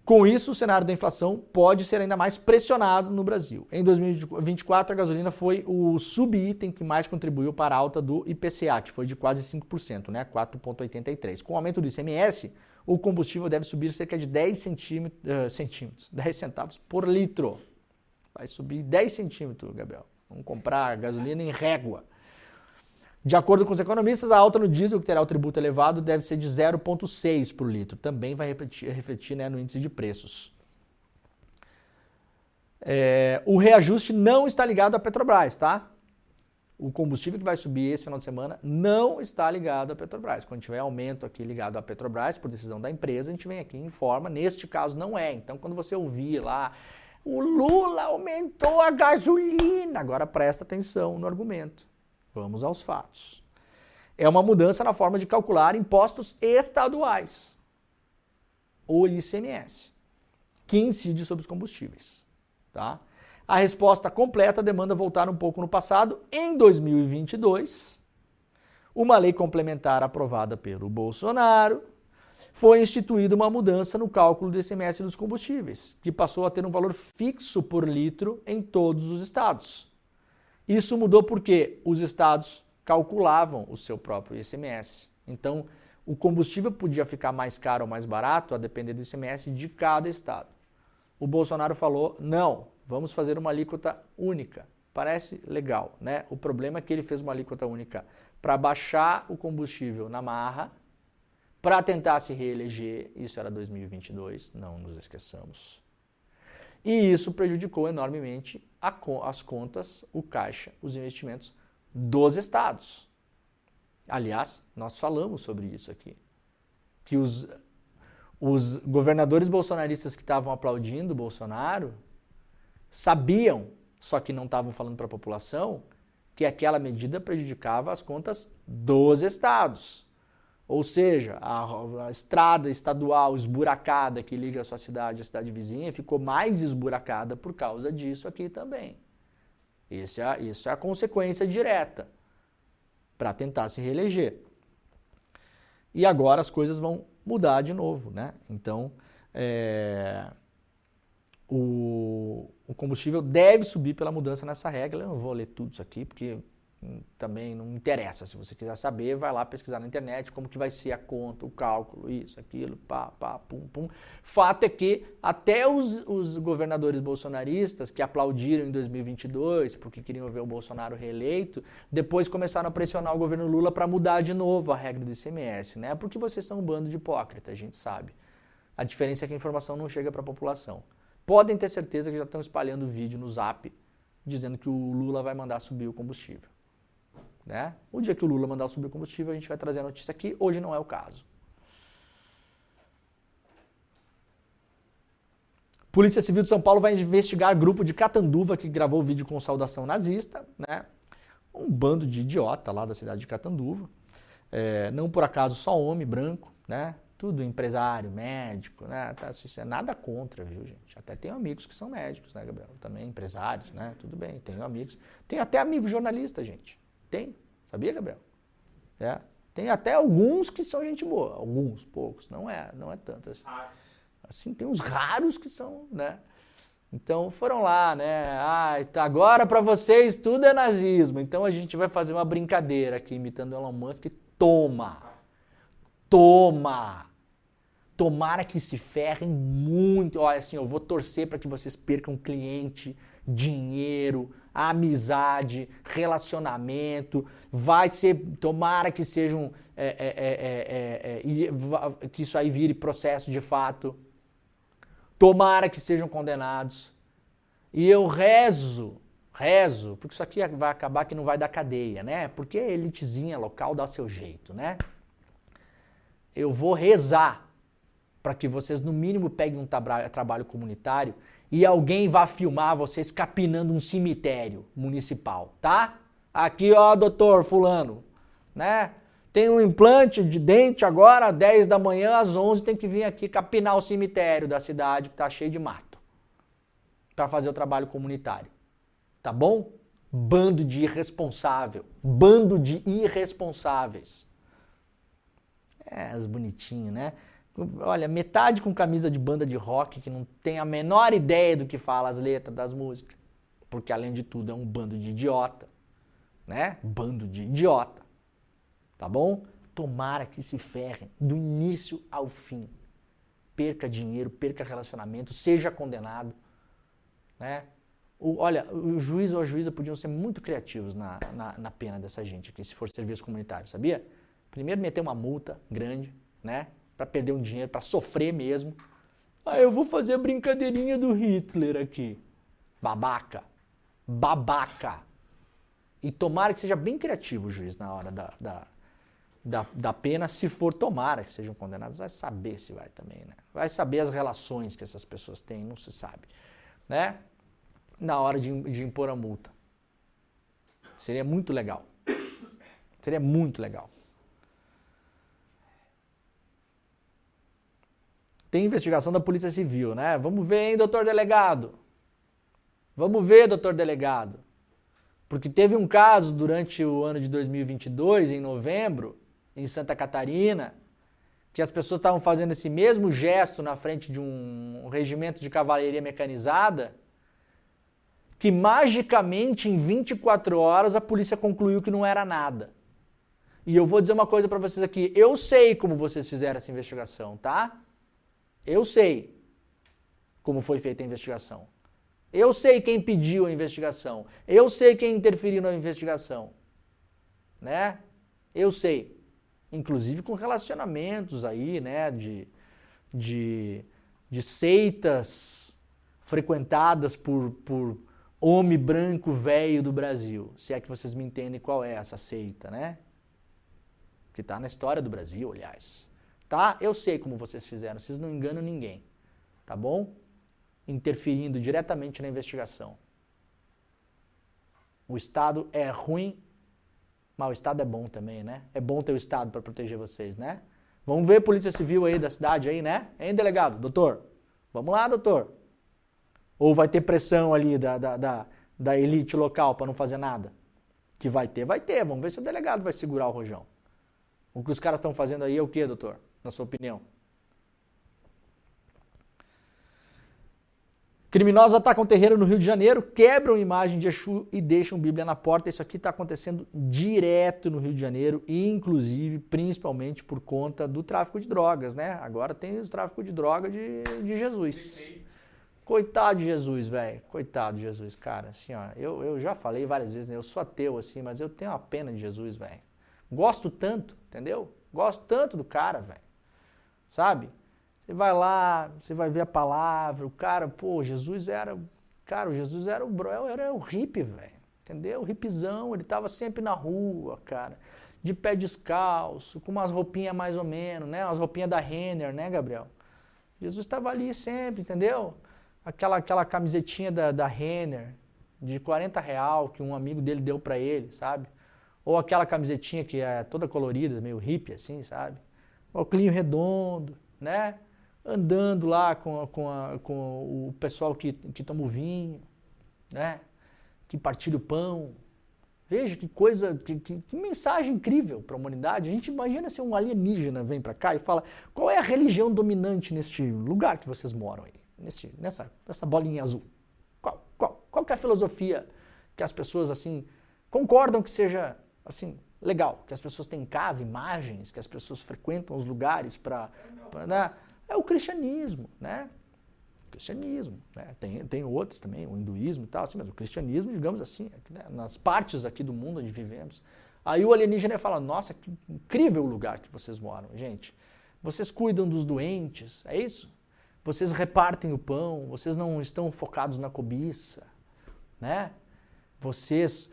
Com isso, o cenário da inflação pode ser ainda mais pressionado no Brasil. Em 2024, a gasolina foi o subitem que mais contribuiu para a alta do IPCA, que foi de quase 5%, né? 4,83%. Com o aumento do ICMS, o combustível deve subir cerca de 10 centavos por litro. Vai subir 10 centímetros, Gabriel. Vamos comprar gasolina em régua. De acordo com os economistas, a alta no diesel, que terá o tributo elevado, deve ser de 0,6 por litro. Também vai refletir, né, no índice de preços. O reajuste não está ligado à Petrobras, tá? O combustível que vai subir esse final de semana não está ligado à Petrobras. Quando tiver aumento aqui ligado à Petrobras, por decisão da empresa, a gente vem aqui e informa. Neste caso, não é. Então, quando você ouvir lá, o Lula aumentou a gasolina, agora presta atenção no argumento. Vamos aos fatos. É uma mudança na forma de calcular impostos estaduais, o ICMS, que incide sobre os combustíveis. Tá? A resposta completa demanda voltar um pouco no passado. Em 2022, uma lei complementar aprovada pelo Bolsonaro foi instituída uma mudança no cálculo do ICMS dos combustíveis, que passou a ter um valor fixo por litro em todos os estados. Isso mudou porque os estados calculavam o seu próprio ICMS. Então, o combustível podia ficar mais caro ou mais barato a depender do ICMS de cada estado. O Bolsonaro falou, não, vamos fazer uma alíquota única. Parece legal, né? O problema é que ele fez uma alíquota única para baixar o combustível na marra, para tentar se reeleger, isso era 2022, não nos esqueçamos. E isso prejudicou enormemente as contas, o caixa, os investimentos dos estados. Aliás, nós falamos sobre isso aqui. Que os governadores bolsonaristas que estavam aplaudindo o Bolsonaro sabiam, só que não estavam falando para a população, que aquela medida prejudicava as contas dos estados. Ou seja, a estrada estadual esburacada que liga a sua cidade à cidade vizinha ficou mais esburacada por causa disso aqui também. Isso é a consequência direta para tentar se reeleger. E agora as coisas vão mudar de novo, né? Então, o combustível deve subir pela mudança nessa regra. Eu não vou ler tudo isso aqui, porque também não interessa. Se você quiser saber, vai lá pesquisar na internet como que vai ser a conta, o cálculo, isso, aquilo, pum, pum. Fato é que até os governadores bolsonaristas que aplaudiram em 2022 porque queriam ver o Bolsonaro reeleito, depois começaram a pressionar o governo Lula para mudar de novo a regra do ICMS, né? Porque vocês são um bando de hipócritas, a gente sabe. A diferença é que a informação não chega para a população. Podem ter certeza que já estão espalhando vídeo no Zap dizendo que o Lula vai mandar subir o combustível. Né? O dia que o Lula mandar subir o combustível, a gente vai trazer a notícia aqui. Hoje não é o caso. Polícia Civil de São Paulo vai investigar grupo de Catanduva que gravou vídeo com saudação nazista. Né? Um bando de idiota lá da cidade de Catanduva. Não por acaso só homem branco, né? Tudo empresário, médico, né? Tá, isso é nada contra, viu, gente? Até tenho amigos que são médicos, né, Gabriel? Também empresários, né? Tudo bem, tenho amigos. Tenho até amigo jornalista, gente. Tem, sabia, Gabriel? Tem até alguns que são gente boa, alguns, poucos, não é tanto assim. Assim, tem uns raros que são, né? Então foram lá, né? Agora para vocês tudo é nazismo. Então a gente vai fazer uma brincadeira aqui imitando Elon Musk. Tomara que se ferrem muito. Olha, assim, eu vou torcer para que vocês percam cliente, dinheiro, amizade, relacionamento. Tomara que sejam, que isso aí vire processo de fato. Tomara que sejam condenados. E eu rezo, porque isso aqui vai acabar que não vai dar cadeia, né? Porque a elitezinha local dá seu jeito, né? Eu vou rezar para que vocês, no mínimo, peguem um trabalho comunitário e alguém vá filmar vocês capinando um cemitério municipal, tá? Aqui, ó, doutor fulano, né? Tem um implante de dente agora, às 10 da manhã, às 11, tem que vir aqui capinar o cemitério da cidade que tá cheio de mato para fazer o trabalho comunitário. Tá bom? Bando de irresponsável. Bando de irresponsáveis. Os bonitinhos, né? Olha, metade com camisa de banda de rock que não tem a menor ideia do que fala as letras das músicas. Porque, além de tudo, é um bando de idiota. Né? Bando de idiota. Tá bom? Tomara que se ferrem do início ao fim. Perca dinheiro, perca relacionamento, seja condenado. Né? Olha, o juiz ou a juíza podiam ser muito criativos na pena dessa gente aqui, se for serviço comunitário, sabia? Primeiro meter uma multa grande, né? Pra perder um dinheiro, pra sofrer mesmo. Eu vou fazer a brincadeirinha do Hitler aqui. Babaca. E tomara que seja bem criativo o juiz na hora da pena, se for, tomara que sejam condenados. Vai saber se vai também, né? Vai saber as relações que essas pessoas têm, não se sabe, né? Na hora de impor a multa. Seria muito legal. Seria muito legal. Tem investigação da Polícia Civil, né? Vamos ver, hein, doutor delegado? Vamos ver, doutor delegado. Porque teve um caso durante o ano de 2022, em novembro, em Santa Catarina, que as pessoas estavam fazendo esse mesmo gesto na frente de um regimento de cavalaria mecanizada, que magicamente em 24 horas a polícia concluiu que não era nada. E eu vou dizer uma coisa pra vocês aqui, eu sei como vocês fizeram essa investigação, tá? Eu sei como foi feita a investigação. Eu sei quem pediu a investigação. Eu sei quem interferiu na investigação. Né? Eu sei. Inclusive com relacionamentos aí, né? De seitas frequentadas por homem branco velho do Brasil. Se é que vocês me entendem qual é essa seita, né? Que tá na história do Brasil, aliás. Tá? Eu sei como vocês fizeram, vocês não enganam ninguém, tá bom? Interferindo diretamente na investigação. O Estado é ruim, mas o Estado é bom também, né? É bom ter o Estado para proteger vocês, né? Vamos ver a Polícia Civil aí da cidade aí, né? Hein, delegado? Doutor? Vamos lá, doutor. Ou vai ter pressão ali da elite local para não fazer nada? Que vai ter, vai ter. Vamos ver se o delegado vai segurar o rojão. O que os caras estão fazendo aí é o quê, doutor? Na sua opinião? Criminosos atacam terreiro no Rio de Janeiro, quebram imagem de Exu e deixam Bíblia na porta. Isso aqui está acontecendo direto no Rio de Janeiro, inclusive, principalmente por conta do tráfico de drogas, né? Agora tem o tráfico de droga de Jesus. Coitado de Jesus, velho. Coitado de Jesus, cara. Assim, ó, eu já falei várias vezes, né? Eu sou ateu, assim, mas eu tenho uma pena de Jesus, velho. Gosto tanto, entendeu? Gosto tanto do cara, velho. Sabe? Você vai lá, você vai ver a palavra, o cara, pô, Jesus era... Cara, o Jesus era o hippie, velho. Entendeu? O hippizão, ele tava sempre na rua, cara. De pé descalço, com umas roupinhas mais ou menos, né? Umas roupinhas da Renner, né, Gabriel? Jesus estava ali sempre, entendeu? Aquela camisetinha da Renner, de R$40, que um amigo dele deu pra ele, sabe? Ou aquela camisetinha que é toda colorida, meio hippie, assim, sabe? Óculinho redondo, né? Andando lá com o pessoal que toma o vinho, né? Que partilha o pão. Veja que coisa, que mensagem incrível para a humanidade. A gente imagina se um alienígena vem para cá e fala: qual é a religião dominante neste lugar que vocês moram aí? Nessa bolinha azul. Qual que é a filosofia que as pessoas assim concordam que seja assim legal? Que as pessoas têm em casa, imagens, que as pessoas frequentam os lugares para... Né? É o cristianismo, né? O cristianismo, né? Tem outros também, o hinduísmo e tal, assim, mas o cristianismo, digamos assim, né? Nas partes aqui do mundo onde vivemos. Aí o alienígena fala: nossa, que incrível o lugar que vocês moram, gente. Vocês cuidam dos doentes, é isso? Vocês repartem o pão, vocês não estão focados na cobiça, né? Vocês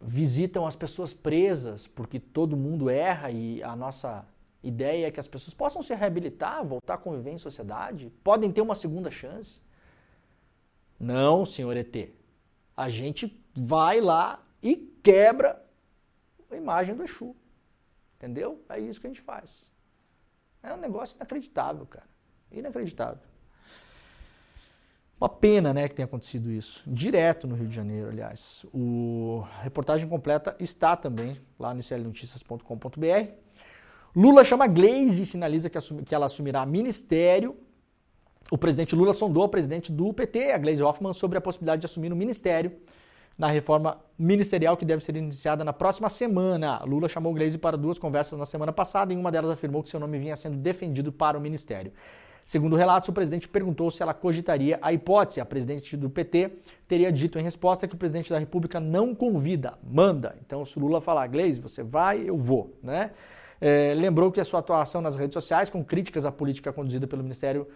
visitam as pessoas presas, porque todo mundo erra e a nossa ideia é que as pessoas possam se reabilitar, voltar a conviver em sociedade, podem ter uma segunda chance. Não, senhor ET. A gente vai lá e quebra a imagem do Exu. Entendeu? É isso que a gente faz. É um negócio inacreditável, cara. Inacreditável. Uma pena, né, que tenha acontecido isso. Direto no Rio de Janeiro, aliás. A reportagem completa está também lá no iclnoticias.com.br. Lula chama Gleisi e sinaliza que ela assumirá ministério. O presidente Lula sondou a presidente do PT, a Gleisi Hoffmann, sobre a possibilidade de assumir o ministério na reforma ministerial que deve ser iniciada na próxima semana. Lula chamou Gleisi para 2 conversas na semana passada e em uma delas afirmou que seu nome vinha sendo defendido para o ministério. Segundo relatos, o presidente perguntou se ela cogitaria a hipótese. A presidente do PT teria dito em resposta que o presidente da República não convida, manda. Então, se o Lula falar: Gleisi, você vai, eu vou, né? Lembrou que a sua atuação nas redes sociais, com críticas à política conduzida pelo ministro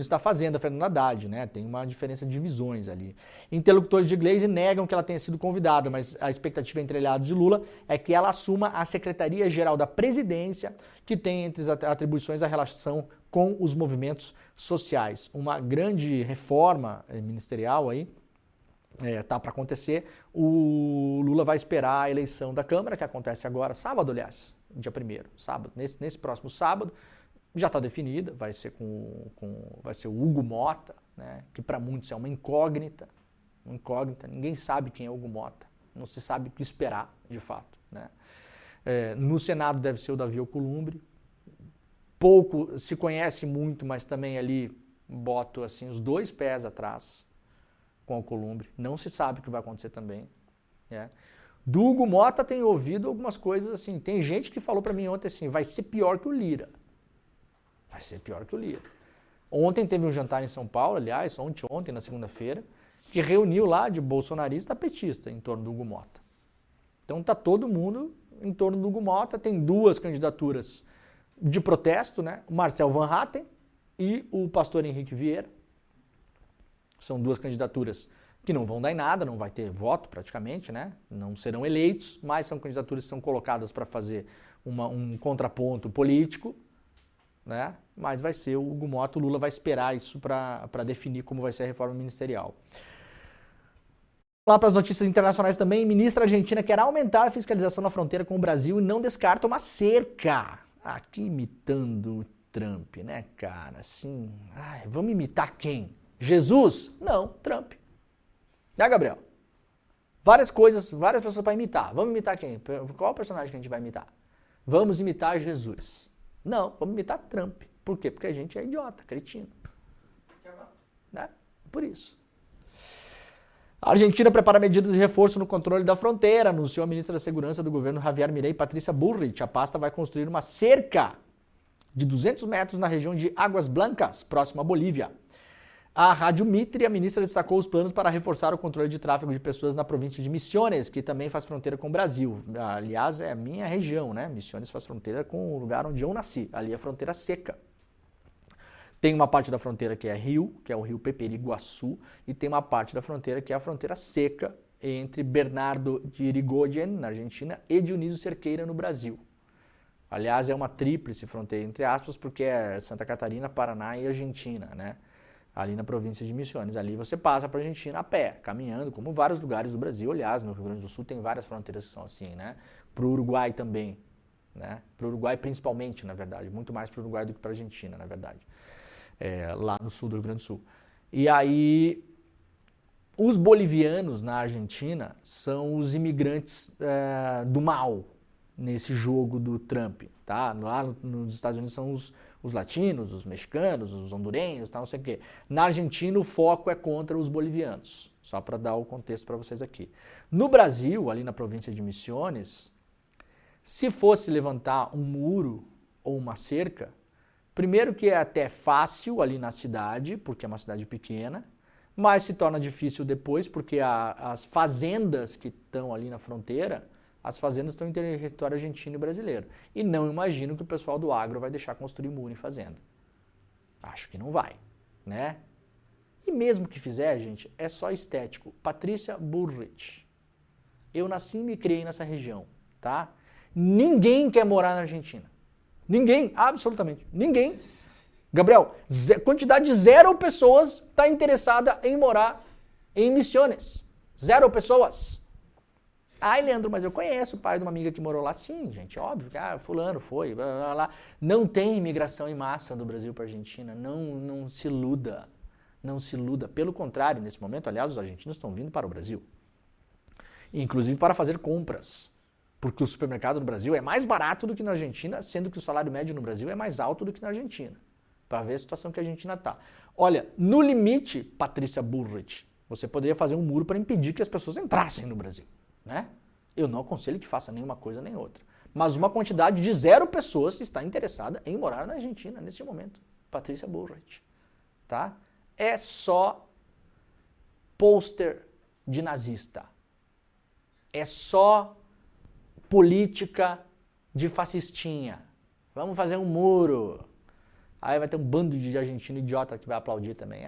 da Fazenda, Fernando Haddad, né? Tem uma diferença de visões ali. Interlocutores de Gleisi negam que ela tenha sido convidada, mas a expectativa entre aliados de Lula é que ela assuma a Secretaria-Geral da Presidência, que tem entre as atribuições a relação com os movimentos sociais. Uma grande reforma ministerial aí tá para acontecer. O Lula vai esperar a eleição da Câmara, que acontece agora, sábado, aliás, dia 1º, sábado, nesse próximo sábado, já está definida, vai ser vai ser o Hugo Mota, né, que para muitos é uma incógnita, ninguém sabe quem é Hugo Mota, não se sabe o que esperar, de fato, né. No Senado deve ser o Davi Alcolumbre, pouco se conhece muito, mas também ali boto assim os 2 pés atrás com o Alcolumbre, não se sabe o que vai acontecer também, né. Do Hugo Mota tem ouvido algumas coisas assim, tem gente que falou para mim ontem assim: vai ser pior que o Lira. Vai ser pior que o Lira. Ontem teve um jantar em São Paulo, aliás, ontem, na segunda-feira, que reuniu lá de bolsonarista a petista em torno do Hugo Mota. Então tá todo mundo em torno do Hugo Mota, tem 2 candidaturas de protesto, né? O Marcel Van Hatten e o pastor Henrique Vieira. São 2 candidaturas que não vão dar em nada, não vai ter voto praticamente, né? Não serão eleitos, mas são candidaturas que são colocadas para fazer um contraponto político, né? Mas vai ser o Hugo Mota, o Lula vai esperar isso para definir como vai ser a reforma ministerial. Lá para as notícias internacionais também, ministra argentina quer aumentar a fiscalização na fronteira com o Brasil e não descarta uma cerca. Aqui imitando o Trump, né, cara? Assim, vamos imitar quem? Jesus? Não, Trump. Né, Gabriel? Várias coisas, várias pessoas para imitar. Vamos imitar quem? Qual personagem que a gente vai imitar? Vamos imitar Jesus. Não, vamos imitar Trump. Por quê? Porque a gente é idiota, cretino. Né? Por isso. A Argentina prepara medidas de reforço no controle da fronteira, anunciou a ministra da Segurança do governo Javier Milei, Patrícia Bullrich. A pasta vai construir uma cerca de 200 metros na região de Águas Blancas, próximo à Bolívia. A Rádio Mitre, a ministra destacou os planos para reforçar o controle de tráfego de pessoas na província de Misiones, que também faz fronteira com o Brasil. Aliás, é a minha região, né? Misiones faz fronteira com o lugar onde eu nasci. Ali é fronteira seca. Tem uma parte da fronteira que é rio, que é o rio Peperiguaçu, e tem uma parte da fronteira que é a fronteira seca entre Bernardo de Irigoyen, na Argentina, e Dionísio Cerqueira, no Brasil. Aliás, é uma tríplice fronteira, entre aspas, porque é Santa Catarina, Paraná e Argentina, né? Ali na província de Misiones. Ali você passa para a Argentina a pé, caminhando, como vários lugares do Brasil. Aliás, no Rio Grande do Sul tem várias fronteiras que são assim, né? Para o Uruguai também, né? Para o Uruguai principalmente, na verdade. Muito mais para o Uruguai do que para a Argentina, na verdade. Lá no sul do Rio Grande do Sul. E aí, os bolivianos na Argentina são os imigrantes do mal nesse jogo do Trump, tá? Lá nos Estados Unidos são os latinos, os mexicanos, os hondurenhos, tal, não sei o quê. Na Argentina o foco é contra os bolivianos, só para dar o contexto para vocês aqui. No Brasil, ali na província de Misiones, se fosse levantar um muro ou uma cerca, primeiro que é até fácil ali na cidade, porque é uma cidade pequena, mas se torna difícil depois, porque as fazendas que estão ali na fronteira, as fazendas estão em território argentino e brasileiro. E não imagino que o pessoal do agro vai deixar construir muro em fazenda. Acho que não vai, né? E mesmo que fizer, gente, é só estético. Patrícia Bullrich. Eu nasci e me criei nessa região, tá? Ninguém quer morar na Argentina. Ninguém, absolutamente, ninguém. Gabriel, quantidade de 0 pessoas está interessada em morar em Misiones. 0 pessoas. Ai, Leandro, mas eu conheço o pai de uma amiga que morou lá. Sim, gente, óbvio que fulano foi, blá, blá, blá. Não tem imigração em massa do Brasil para a Argentina. Não se iluda. Não se iluda. Pelo contrário, nesse momento, aliás, os argentinos estão vindo para o Brasil. Inclusive para fazer compras. Porque o supermercado no Brasil é mais barato do que na Argentina, sendo que o salário médio no Brasil é mais alto do que na Argentina. Para ver a situação que a Argentina está. Olha, no limite, Patrícia Bullrich, você poderia fazer um muro para impedir que as pessoas entrassem no Brasil. Né? Eu não aconselho que faça nenhuma coisa nem outra. Mas uma quantidade de 0 pessoas está interessada em morar na Argentina nesse momento. Patrícia Bullrich. Tá? É só pôster de nazista. É só política de fascistinha. Vamos fazer um muro. Aí vai ter um bando de argentino idiota que vai aplaudir também.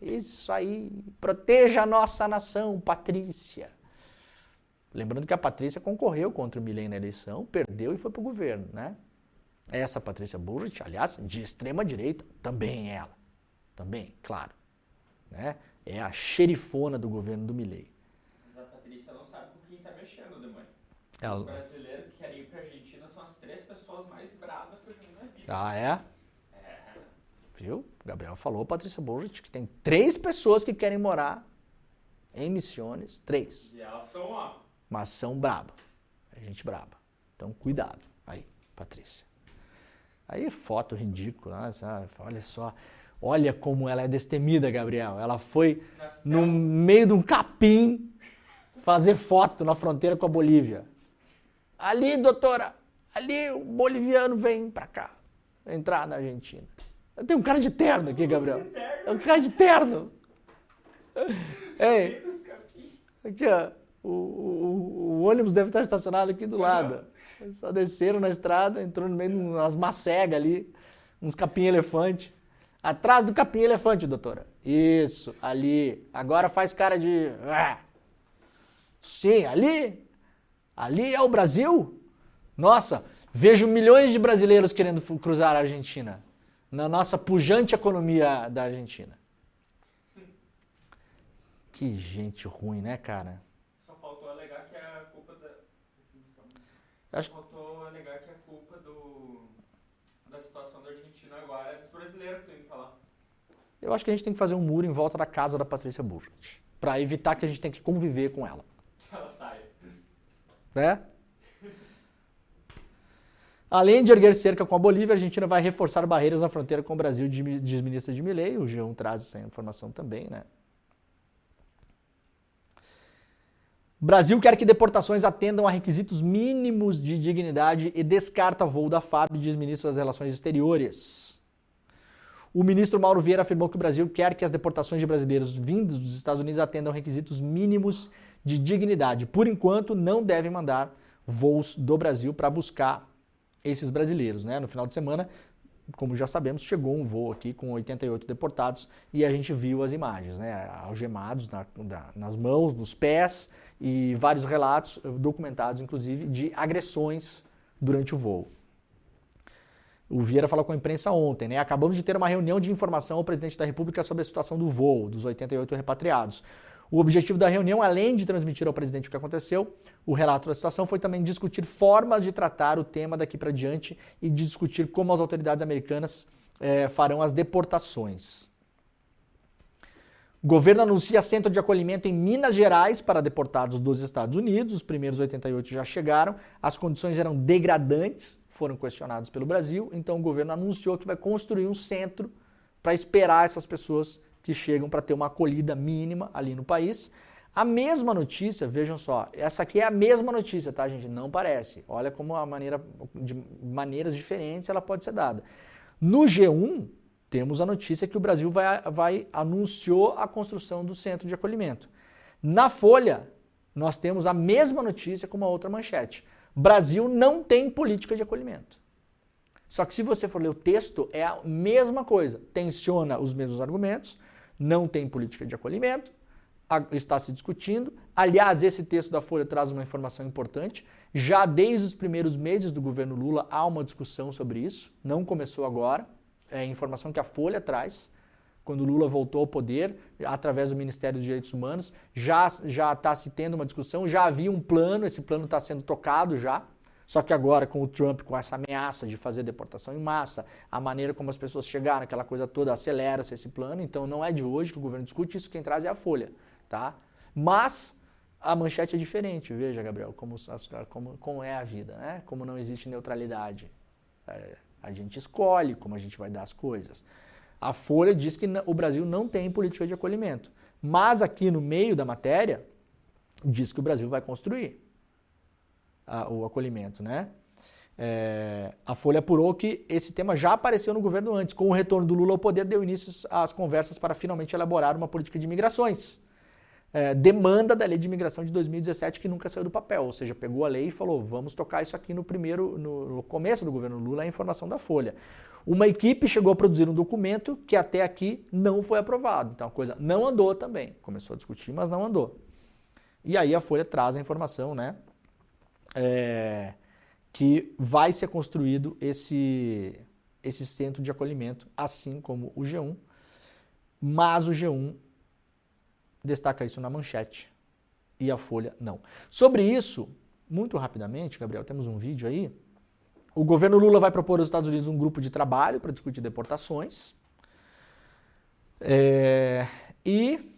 Isso aí. Proteja a nossa nação, Patrícia. Lembrando que a Patrícia concorreu contra o Milei na eleição, perdeu e foi para o governo, né? Essa Patrícia Bullrich, aliás, de extrema direita, também é ela. Também, claro. Né? É a xerifona do governo do Milei. Mas a Patrícia não sabe com quem tá mexendo, demônio. Ela... Os brasileiros que querem ir pra Argentina são as 3 pessoas mais bravas que eu já vi na vida. Ah, é? Viu? O Gabriel falou, Patrícia Bullrich, que tem 3 pessoas que querem morar em Misiones. 3. E elas são, ó. Mas são braba. É gente braba. Então, cuidado. Aí, Patrícia. Aí, foto ridícula. Sabe? Olha só. Olha como ela é destemida, Gabriel. Ela foi no meio de um capim fazer foto na fronteira com a Bolívia. Ali, doutora. Ali, o boliviano vem pra cá. Entrar na Argentina. Tem um cara de terno aqui, Gabriel. É um cara de terno. Ei. Aqui, ó. O ônibus deve estar estacionado aqui do lado. Eles só desceram na estrada, entrou no meio de umas macegas ali, uns capim-elefante. Atrás do capim-elefante, doutora. Isso, ali. Agora faz cara de... Sim, ali. Ali é o Brasil? Nossa, vejo milhões de brasileiros querendo cruzar a Argentina. Na nossa pujante economia da Argentina. Que gente ruim, né, cara? Só faltou alegar que a culpa da... Acho... Só faltou alegar que a culpa da situação da Argentina agora é dos brasileiros que estão indo pra lá. Eu acho que a gente tem que fazer um muro em volta da casa da Patrícia Bullrich, para evitar que a gente tenha que conviver com ela. Ela sai. Né? Além de erguer cerca com a Bolívia, a Argentina vai reforçar barreiras na fronteira com o Brasil, diz ministra de Milei. O G1 traz essa informação também, né? Brasil quer que deportações atendam a requisitos mínimos de dignidade e descarta voo da FAB, diz ministro das Relações Exteriores. O ministro Mauro Vieira afirmou que o Brasil quer que as deportações de brasileiros vindos dos Estados Unidos atendam requisitos mínimos de dignidade. Por enquanto, não devem mandar voos do Brasil para buscar esses brasileiros, né? No final de semana, como já sabemos, chegou um voo aqui com 88 deportados e a gente viu as imagens, né? Algemados nas mãos, nos pés e vários relatos documentados, inclusive, de agressões durante o voo. O Vieira falou com a imprensa ontem, né? Acabamos de ter uma reunião de informação ao presidente da República sobre a situação do voo, dos 88 repatriados. O objetivo da reunião, além de transmitir ao presidente o que aconteceu, o relato da situação, foi também discutir formas de tratar o tema daqui para diante e discutir como as autoridades americanas farão as deportações. O governo anuncia centro de acolhimento em Minas Gerais para deportados dos Estados Unidos. Os primeiros 88 já chegaram. As condições eram degradantes, foram questionadas pelo Brasil. Então o governo anunciou que vai construir um centro para esperar essas pessoas que chegam para ter uma acolhida mínima ali no país. A mesma notícia, vejam só, essa aqui é a mesma notícia, tá, gente? Não parece. Olha como de maneiras diferentes ela pode ser dada. No G1, temos a notícia que o Brasil anunciou a construção do centro de acolhimento. Na Folha, nós temos a mesma notícia com uma outra manchete. Brasil não tem política de acolhimento. Só que se você for ler o texto, é a mesma coisa. Tensiona os mesmos argumentos, não tem política de acolhimento, está se discutindo. Aliás, esse texto da Folha traz uma informação importante. Já desde os primeiros meses do governo Lula há uma discussão sobre isso, não começou agora. É informação que a Folha traz. Quando Lula voltou ao poder, através do Ministério dos Direitos Humanos, já está se tendo uma discussão, já havia um plano, esse plano está sendo tocado já. Só que agora, com o Trump, com essa ameaça de fazer deportação em massa, a maneira como as pessoas chegaram, aquela coisa toda, acelera-se esse plano. Então não é de hoje que o governo discute isso, quem traz é a Folha. Tá? Mas a manchete é diferente, veja, Gabriel, como é a vida, né? Como não existe neutralidade. A gente escolhe como a gente vai dar as coisas. A Folha diz que o Brasil não tem política de acolhimento. Mas aqui no meio da matéria, diz que o Brasil vai construir o acolhimento, né? A Folha apurou que esse tema já apareceu no governo antes. Com o retorno do Lula ao poder, deu início às conversas para finalmente elaborar uma política de imigrações. Demanda da lei de imigração de 2017 que nunca saiu do papel, ou seja, pegou a lei e falou, vamos tocar isso aqui no começo do governo Lula, a informação da Folha. Uma equipe chegou a produzir um documento que até aqui não foi aprovado, então a coisa não andou também, começou a discutir, mas não andou. E aí a Folha traz a informação, né, que vai ser construído esse centro de acolhimento, assim como o G1, mas o G1 destaca isso na manchete e a Folha não. Sobre isso, muito rapidamente, Gabriel, temos um vídeo aí. O governo Lula vai propor aos Estados Unidos um grupo de trabalho para discutir deportações. E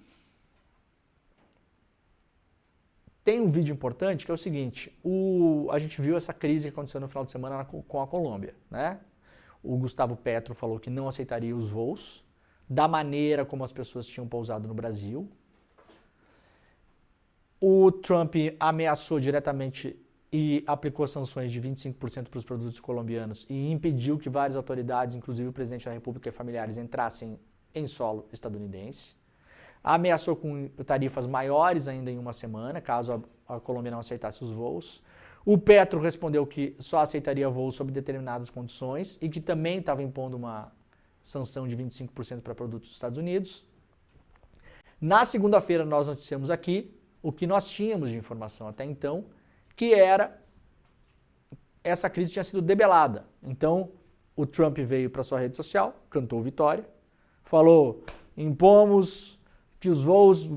tem um vídeo importante que é o seguinte, a gente viu essa crise que aconteceu no final de semana com a Colômbia, né? O Gustavo Petro falou que não aceitaria os voos da maneira como as pessoas tinham pousado no Brasil. O Trump ameaçou diretamente e aplicou sanções de 25% para os produtos colombianos e impediu que várias autoridades, inclusive o presidente da República e familiares, entrassem em solo estadunidense. Ameaçou com tarifas maiores ainda em uma semana, caso a Colômbia não aceitasse os voos. O Petro respondeu que só aceitaria voos sob determinadas condições e que também estava impondo uma sanção de 25% para produtos dos Estados Unidos. Na segunda-feira nós noticiamos aqui o que nós tínhamos de informação até então, que era essa crise tinha sido debelada. Então, o Trump veio para sua rede social, cantou vitória, falou, impomos que os voos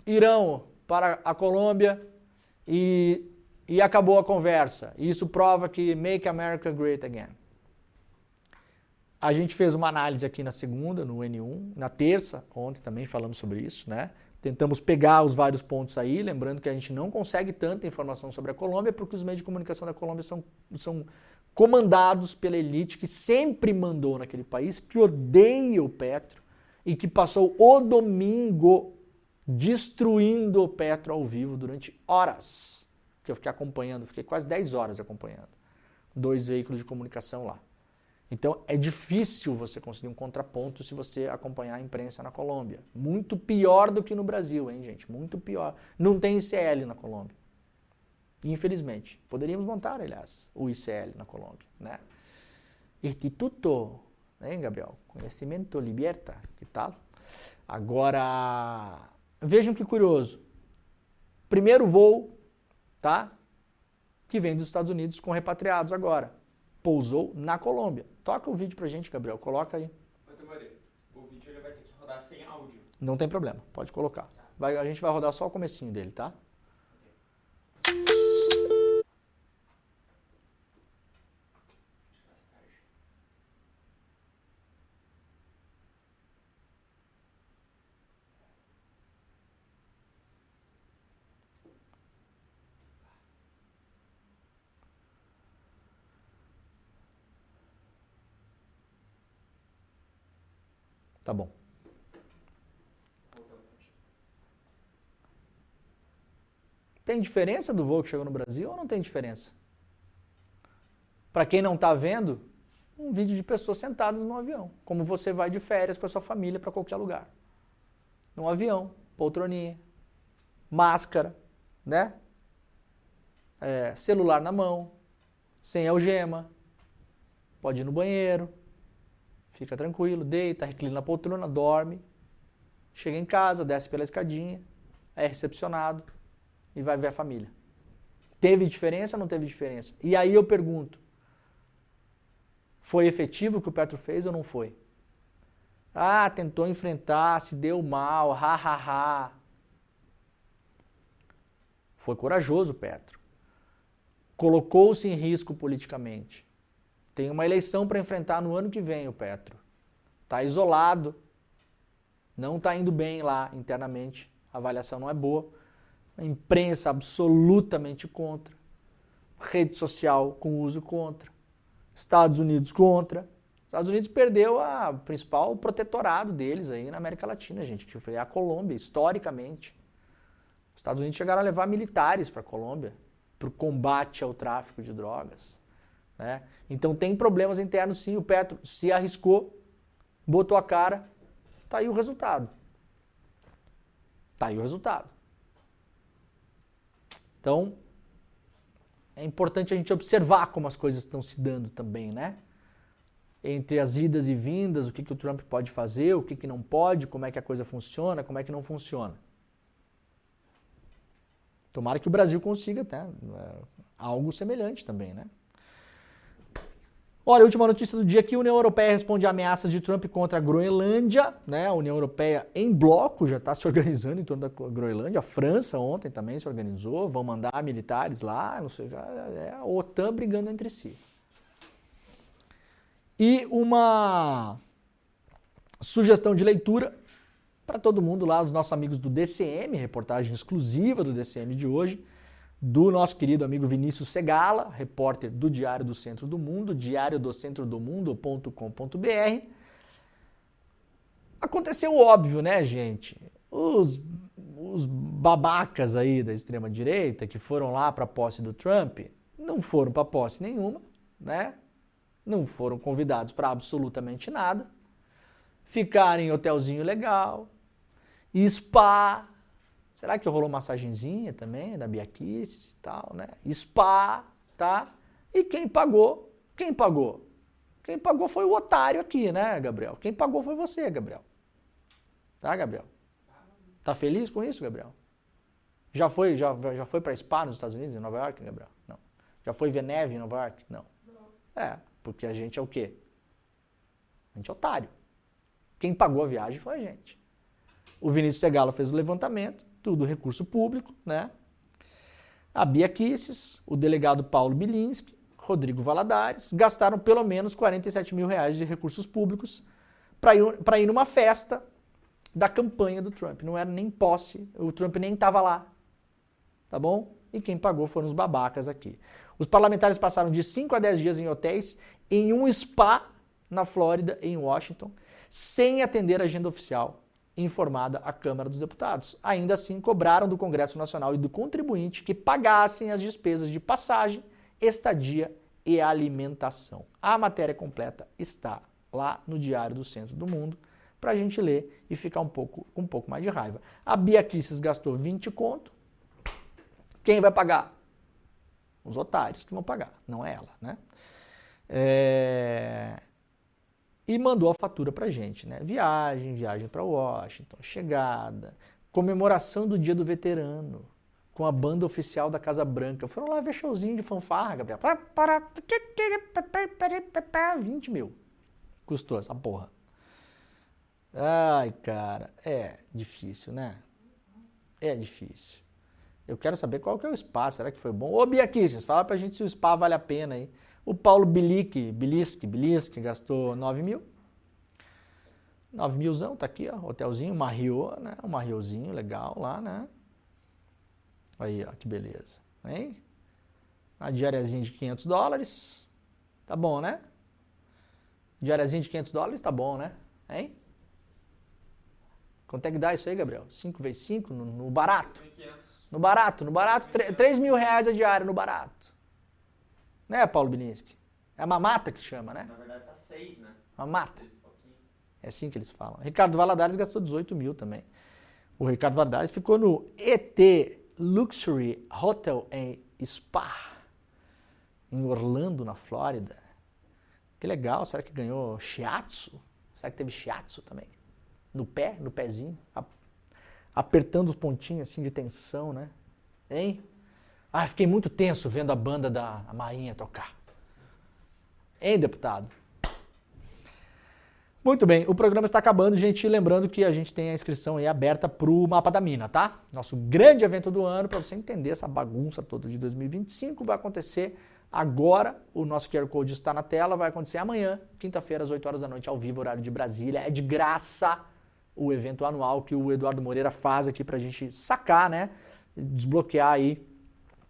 irão para a Colômbia e acabou a conversa. E isso prova que Make America Great Again. A gente fez uma análise aqui na segunda, no N1, na terça, ontem também falamos sobre isso, né? Tentamos pegar os vários pontos aí, lembrando que a gente não consegue tanta informação sobre a Colômbia porque os meios de comunicação da Colômbia são comandados pela elite que sempre mandou naquele país, que odeia o Petro e que passou o domingo destruindo o Petro ao vivo durante horas. Que eu fiquei acompanhando, fiquei quase 10 horas acompanhando 2 veículos de comunicação lá. Então é difícil você conseguir um contraponto se você acompanhar a imprensa na Colômbia. Muito pior do que no Brasil, hein, gente? Muito pior. Não tem ICL na Colômbia. Infelizmente. Poderíamos montar, aliás, o ICL na Colômbia, né? Instituto, hein, Gabriel? Conhecimento Liberta, que tal? Agora, vejam que curioso. Primeiro voo, tá? Que vem dos Estados Unidos com repatriados agora. Pousou na Colômbia. Toca o vídeo pra gente, Gabriel. Coloca aí. O vídeo ele vai ter que rodar sem áudio. Não tem problema. Pode colocar. A gente vai rodar só o comecinho dele, tá? Tá bom. Tem diferença do voo que chegou no Brasil ou não tem diferença? Para quem não está vendo, um vídeo de pessoas sentadas no avião. Como você vai de férias com a sua família para qualquer lugar. No avião, poltroninha, máscara, né? Celular na mão, sem algema, pode ir no banheiro. Fica tranquilo, deita, reclina na poltrona, dorme, chega em casa, desce pela escadinha, é recepcionado e vai ver a família. Teve diferença ou não teve diferença? E aí eu pergunto, foi efetivo o que o Petro fez ou não foi? Ah, tentou enfrentar, se deu mal, ha. Foi corajoso o Petro. Colocou-se em risco politicamente. Tem uma eleição para enfrentar no ano que vem o Petro. Está isolado, não está indo bem lá internamente, a avaliação não é boa. A imprensa absolutamente contra. Rede social com uso contra. Estados Unidos contra. Estados Unidos perdeu o principal protetorado deles aí na América Latina, gente, que foi a Colômbia, historicamente. Os Estados Unidos chegaram a levar militares para a Colômbia, para o combate ao tráfico de drogas. Né? Então tem problemas internos sim, o Petro se arriscou, botou a cara, tá aí o resultado. Tá aí o resultado. Então, é importante a gente observar como as coisas estão se dando também, né? Entre as idas e vindas, o que o Trump pode fazer, o que não pode, como é que a coisa funciona, como é que não funciona. Tomara que o Brasil consiga, né, algo semelhante também, né? Olha, a última notícia do dia aqui, a União Europeia responde a ameaças de Trump contra a Groenlândia, né? A União Europeia em bloco já está se organizando em torno da Groenlândia. A França ontem também se organizou, vão mandar militares lá, não sei, a OTAN brigando entre si. E uma sugestão de leitura para todo mundo lá, os nossos amigos do DCM, reportagem exclusiva do DCM de hoje, do nosso querido amigo Vinícius Segala, repórter do Diário do Centro do Mundo, diariodocentrodomundo.com.br. Aconteceu óbvio, né, gente? Os babacas aí da extrema-direita que foram lá para a posse do Trump, não foram para posse nenhuma, né? Não foram convidados para absolutamente nada. Ficaram em hotelzinho legal, spa. Será que rolou massagenzinha também, da Bia Kicis e tal, né? Spa, tá? E quem pagou? Quem pagou? Quem pagou foi o otário aqui, né, Gabriel? Quem pagou foi você, Gabriel. Tá, Gabriel? Tá feliz com isso, Gabriel? Já foi para spa nos Estados Unidos, em Nova York, Gabriel? Não. Já foi ver neve em Nova York? Não. Porque a gente é o quê? A gente é otário. Quem pagou a viagem foi a gente. O Vinícius Segala fez o levantamento, tudo recurso público, né? A Bia Kicis, o delegado Paulo Bilinski, Rodrigo Valadares gastaram pelo menos 47 mil reais de recursos públicos para ir numa festa da campanha do Trump. Não era nem posse, o Trump nem estava lá, tá bom? E quem pagou foram os babacas aqui. Os parlamentares passaram de 5 a 10 dias em hotéis, em um spa na Flórida, em Washington, sem atender a agenda oficial informada à Câmara dos Deputados. Ainda assim, cobraram do Congresso Nacional e do contribuinte que pagassem as despesas de passagem, estadia e alimentação. A matéria completa está lá no Diário do Centro do Mundo, para a gente ler e ficar um pouco mais de raiva. A Bia Kicis gastou 20 conto. Quem vai pagar? Os otários que vão pagar, não é ela, né? E mandou a fatura pra gente, né? Viagem para Washington, chegada, comemoração do Dia do Veterano, com a banda oficial da Casa Branca. Foram lá ver showzinho de fanfarra, Gabriel. 20 mil custou essa porra. Ai, cara, é difícil, né? É difícil. Eu quero saber qual que é o spa, será que foi bom? Ô, Bia Kicis, fala pra gente se o spa vale a pena aí. O Paulo Bilischi gastou 9 mil. 9 milzão, tá aqui, ó, hotelzinho, Marriott, né? Um Marriottzinho legal lá, né? Aí, ó, que beleza, hein? Uma diariazinha de $500, tá bom, né? Diariazinha de $500, tá bom, né? Hein? Quanto é que dá isso aí, Gabriel? 5 vezes 5 no barato? 1.500. No barato, 3 mil reais a diária no barato. Né, Paulo Bilinski? É a mamata que chama, né? Na verdade tá 6, né? Mamata. É assim que eles falam. Ricardo Valadares gastou 18 mil também. O Ricardo Valadares ficou no ET Luxury Hotel and Spa, em Orlando, na Flórida. Que legal, será que ganhou shiatsu? Será que teve shiatsu também? No pé, no pezinho, apertando os pontinhos assim de tensão, né? Hein? Ah, fiquei muito tenso vendo a banda da Marinha tocar. Hein, deputado? Muito bem, o programa está acabando, gente. Lembrando que a gente tem a inscrição aí aberta para o Mapa da Mina, tá? Nosso grande evento do ano, para você entender essa bagunça toda de 2025, vai acontecer agora. O nosso QR Code está na tela, vai acontecer amanhã, quinta-feira, às 8 horas da noite, ao vivo, horário de Brasília. É de graça o evento anual que o Eduardo Moreira faz aqui para a gente sacar, né? Desbloquear aí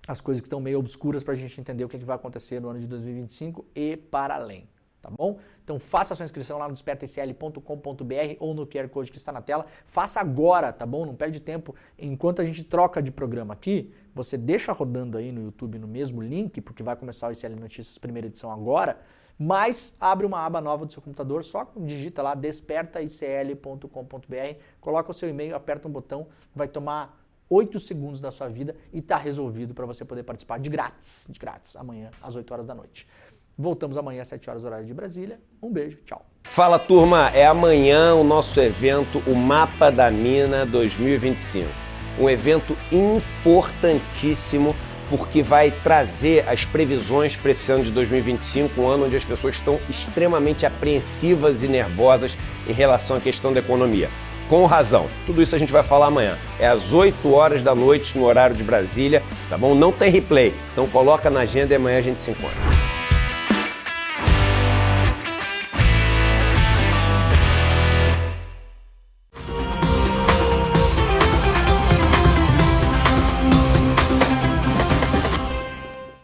as coisas que estão meio obscuras para a gente entender o que vai acontecer no ano de 2025 e para além. Tá bom? Então faça a sua inscrição lá no despertacl.com.br ou no QR Code que está na tela. Faça agora, tá bom? Não perde tempo. Enquanto a gente troca de programa aqui, você deixa rodando aí no YouTube no mesmo link, porque vai começar o ICL Notícias primeira edição agora, mas abre uma aba nova do seu computador, só digita lá despertaicl.com.br, coloca o seu e-mail, aperta um botão, vai tomar 8 segundos da sua vida e está resolvido para você poder participar de grátis, amanhã às 8 horas da noite. Voltamos amanhã às 7 horas, horário de Brasília. Um beijo, tchau. Fala, turma, é amanhã o nosso evento, o Mapa da Mina 2025. Um evento importantíssimo porque vai trazer as previsões para esse ano de 2025, um ano onde as pessoas estão extremamente apreensivas e nervosas em relação à questão da economia. Com razão. Tudo isso a gente vai falar amanhã. É às 8 horas da noite no horário de Brasília, tá bom? Não tem replay. Então coloca na agenda e amanhã a gente se encontra.